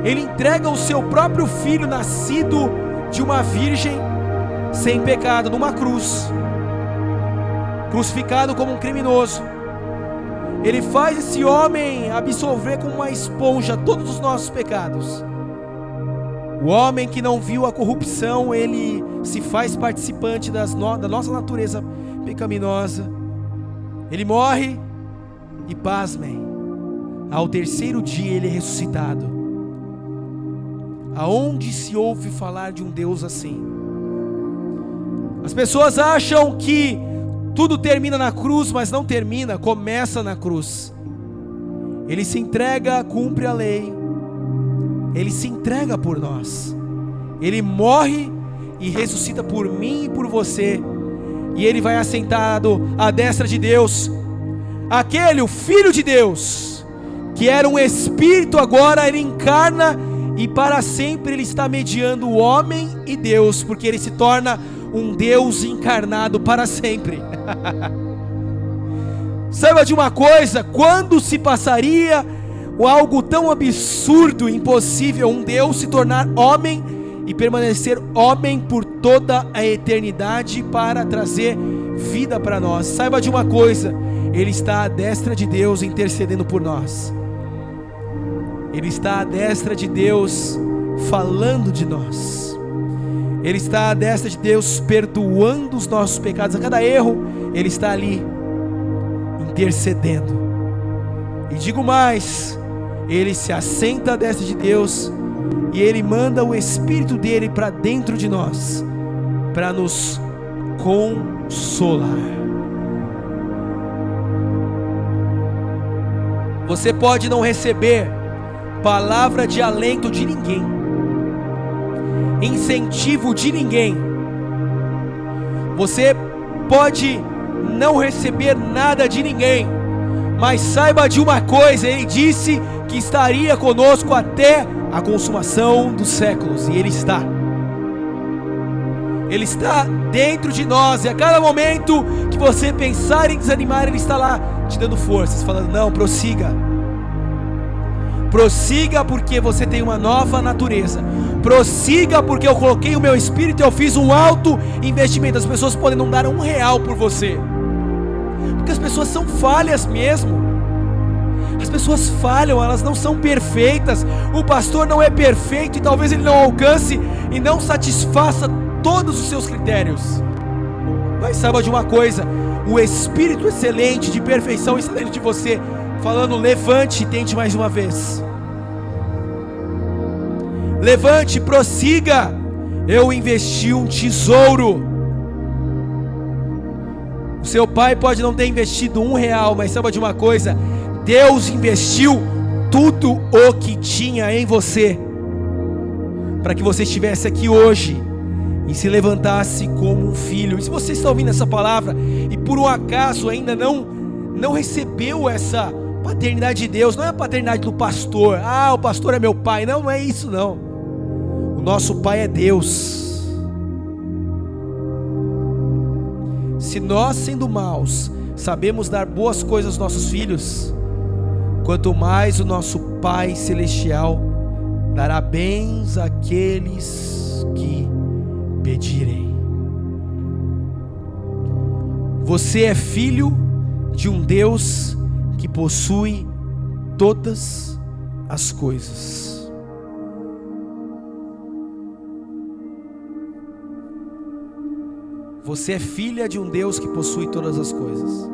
Ele entrega o seu próprio filho, nascido de uma virgem, sem pecado, numa cruz, crucificado como um criminoso. Ele faz esse homem absorver como uma esponja todos os nossos pecados. O homem que não viu a corrupção, ele se faz participante da nossa natureza pecaminosa. Ele morre e, pasmem, ao terceiro dia ele é ressuscitado. Aonde se ouve falar de um Deus assim? As pessoas acham que tudo termina na cruz, mas não termina, começa na cruz. Ele se entrega, cumpre a lei. Ele se entrega por nós. Ele morre e ressuscita por mim e por você. E Ele vai assentado à destra de Deus. Aquele, o Filho de Deus, que era um Espírito, agora Ele encarna, e para sempre Ele está mediando o homem e Deus, porque Ele se torna um Deus encarnado para sempre. Saiba de uma coisa: quando se passaria algo tão absurdo, impossível, um Deus se tornar homem e permanecer homem por toda a eternidade para trazer vida para nós? Saiba de uma coisa: Ele está à destra de Deus intercedendo por nós. Ele está à destra de Deus falando de nós. Ele está à destra de Deus perdoando os nossos pecados. A cada erro Ele está ali intercedendo. E digo mais: Ele se assenta à destra de Deus e Ele manda o Espírito dEle para dentro de nós, para nos consolar. Você pode não receber palavra de alento de ninguém, incentivo de ninguém. Você pode não receber nada de ninguém, mas saiba de uma coisa: Ele disse que estaria conosco até a consumação dos séculos, e Ele está. Ele está dentro de nós, e a cada momento que você pensar em desanimar, Ele está lá te dando forças, falando: não, prossiga. Prossiga, porque você tem uma nova natureza. Prossiga, porque eu coloquei o meu Espírito e eu fiz um alto investimento. As pessoas podem não dar R$1 por você, porque as pessoas são falhas mesmo. As pessoas falham, elas não são perfeitas. O pastor não é perfeito, e talvez ele não alcance e não satisfaça todos os seus critérios. Mas saiba de uma coisa: o Espírito excelente de perfeição está dentro de você, falando: levante e tente mais uma vez. Levante, prossiga. Eu investi um tesouro. O seu pai pode não ter investido R$1, mas saiba de uma coisa: Deus investiu tudo o que tinha em você, para que você estivesse aqui hoje e se levantasse como um filho. E se você está ouvindo essa palavra e por um acaso ainda não recebeu essa paternidade de Deus, não é a paternidade do pastor, o pastor é meu pai, não é isso não. O nosso pai é Deus. Se nós, sendo maus, sabemos dar boas coisas aos nossos filhos, quanto mais o nosso Pai Celestial dará bens àqueles que pedirem. Você é filho de um Deus que possui todas as coisas. Você é filha de um Deus que possui todas as coisas.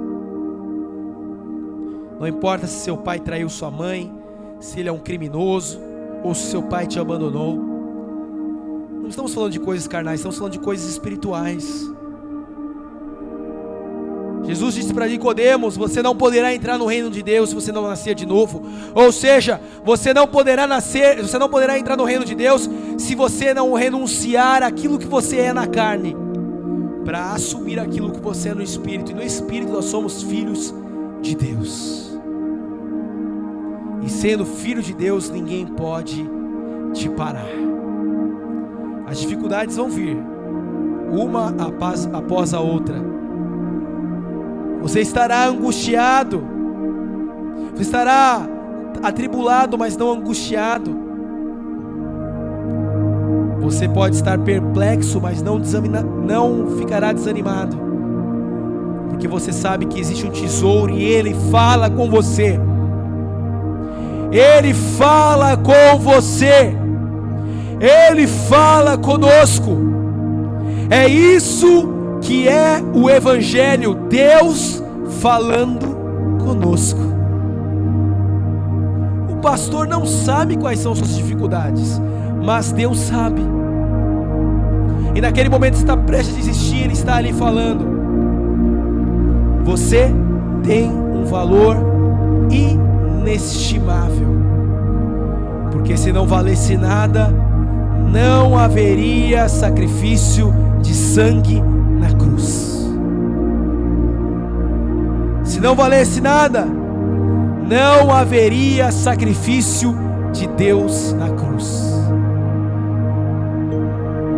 Não importa se seu pai traiu sua mãe, se ele é um criminoso, ou se seu pai te abandonou. Não estamos falando de coisas carnais, estamos falando de coisas espirituais. Jesus disse para Nicodemos: você não poderá entrar no reino de Deus se você não nascer de novo. Ou seja, você não poderá entrar no reino de Deus se você não renunciar àquilo que você é na carne, para assumir aquilo que você é no Espírito. E no Espírito nós somos filhos de Deus. E sendo filho de Deus, ninguém pode te parar. As dificuldades vão vir, uma após a outra. Você estará angustiado, você estará atribulado, mas não angustiado. Você pode estar perplexo, mas não ficará desanimado, porque você sabe que existe um tesouro e Ele fala com você. Ele fala com você, Ele fala conosco. É isso que é o Evangelho, Deus falando conosco. O pastor não sabe quais são suas dificuldades, mas Deus sabe. E naquele momento está prestes a desistir, Ele está ali falando: você tem um valor inestimável, porque se não valesse nada, não haveria sacrifício de sangue na cruz. Se não valesse nada, não haveria sacrifício de Deus na cruz.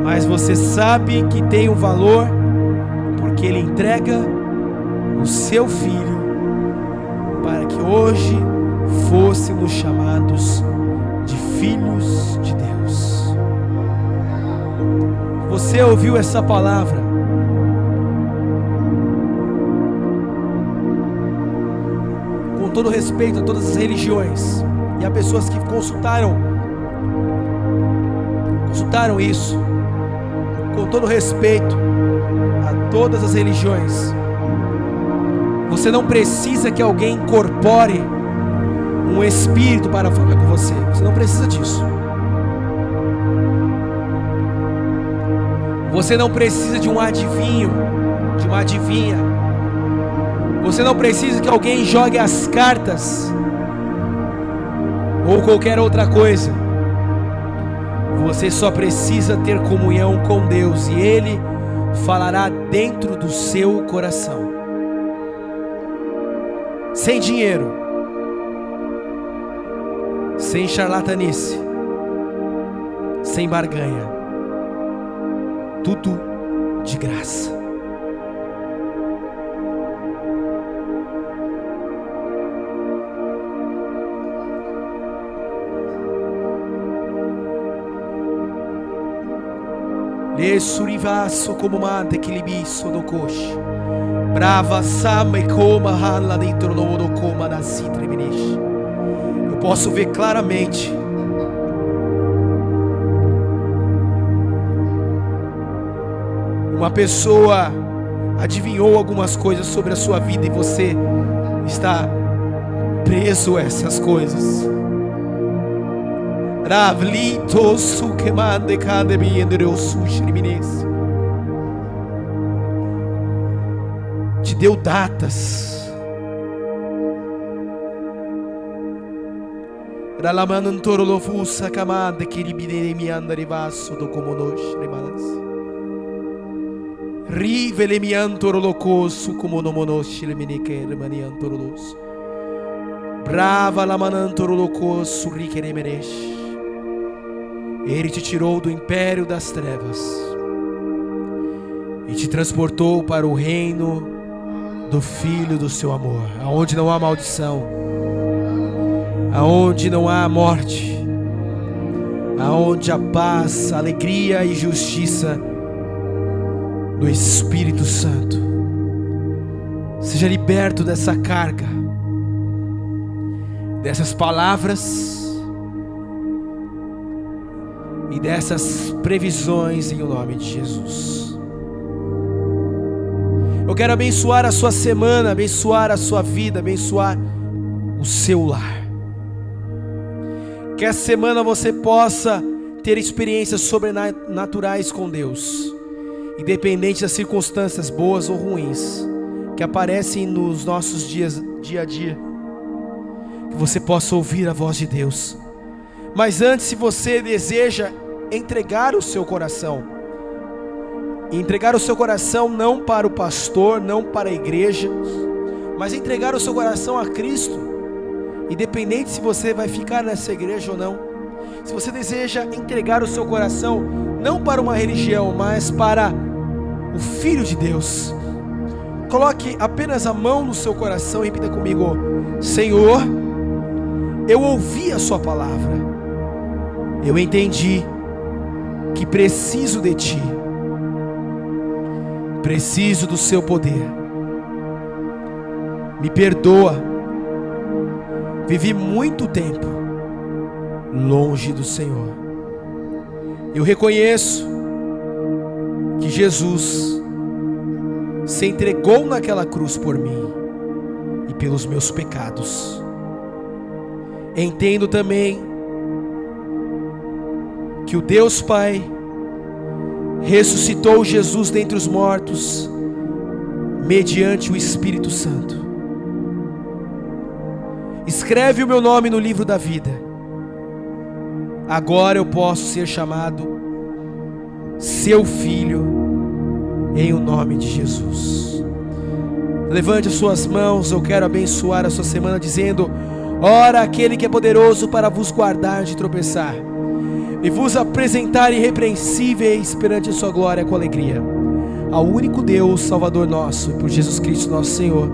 Mas você sabe que tem um valor, porque Ele entrega o seu Filho para que hoje fôssemos chamados de filhos de Deus. Você ouviu essa palavra? Com todo respeito a todas as religiões, e a pessoas que consultaram isso, com todo respeito a todas as religiões, você não precisa que alguém incorpore um espírito para falar com você. Você não precisa disso. Você não precisa de um adivinho, de uma adivinha. Você não precisa que alguém jogue as cartas ou qualquer outra coisa. Você só precisa ter comunhão com Deus, e Ele falará dentro do seu coração. Sem dinheiro, sem charlatanice, sem barganha, tudo de graça. Le surivasso como mante que libisso do coche. Brava sama e coma hala dentro do coma da citre meniche. Eu posso ver claramente uma pessoa adivinhou algumas coisas sobre a sua vida e você está preso a essas coisas. Ravlito su que mande cade biendere o sushriminese. Te deu datas, Ralamanantorolofusa kamanda kiribidemi andarivaso do komonosh remanas. Rivelemiantorolocoso komonomonosh lemeneke remaniantorolos. Brava lamanantorolocoso rikeremeresh. Ele te tirou do império das trevas e te transportou para o reino do Filho do seu amor, aonde não há maldição, aonde não há morte, aonde há paz, alegria e justiça do Espírito Santo. Seja liberto dessa carga, dessas palavras e dessas previsões em nome de Jesus. Eu quero abençoar a sua semana, abençoar a sua vida, abençoar o seu lar. Que essa semana você possa ter experiências sobrenaturais com Deus, independente das circunstâncias boas ou ruins que aparecem nos nossos dias, dia a dia. Que você possa ouvir a voz de Deus. Mas antes, se você deseja entregar o seu coração, entregar o seu coração não para o pastor, não para a igreja, mas entregar o seu coração a Cristo, independente se você vai ficar nessa igreja ou não. Se você deseja entregar o seu coração não para uma religião, mas para o Filho de Deus, coloque apenas a mão no seu coração e repita comigo: Senhor, eu ouvi a sua palavra, eu entendi que preciso de Ti, preciso do Seu poder. Me perdoa, vivi muito tempo longe do Senhor. Eu reconheço que Jesus se entregou naquela cruz por mim e pelos meus pecados. Entendo também que o Deus Pai ressuscitou Jesus dentre os mortos mediante o Espírito Santo. Escreve o meu nome no livro da vida. Agora eu posso ser chamado seu filho em o nome de Jesus. Levante as suas mãos, eu quero abençoar a sua semana dizendo: ora aquele que é poderoso para vos guardar de tropeçar e vos apresentar irrepreensíveis perante a sua glória com alegria. Ao único Deus, Salvador nosso, por Jesus Cristo nosso Senhor,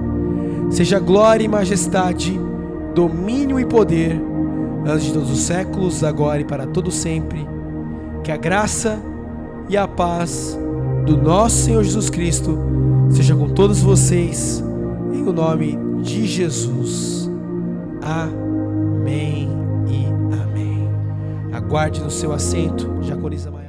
seja glória e majestade, domínio e poder, antes de todos os séculos, agora e para todo sempre. Que a graça e a paz do nosso Senhor Jesus Cristo seja com todos vocês, em o nome de Jesus. Amém e amém. Aguarde no seu assento, Diaconisa Maria.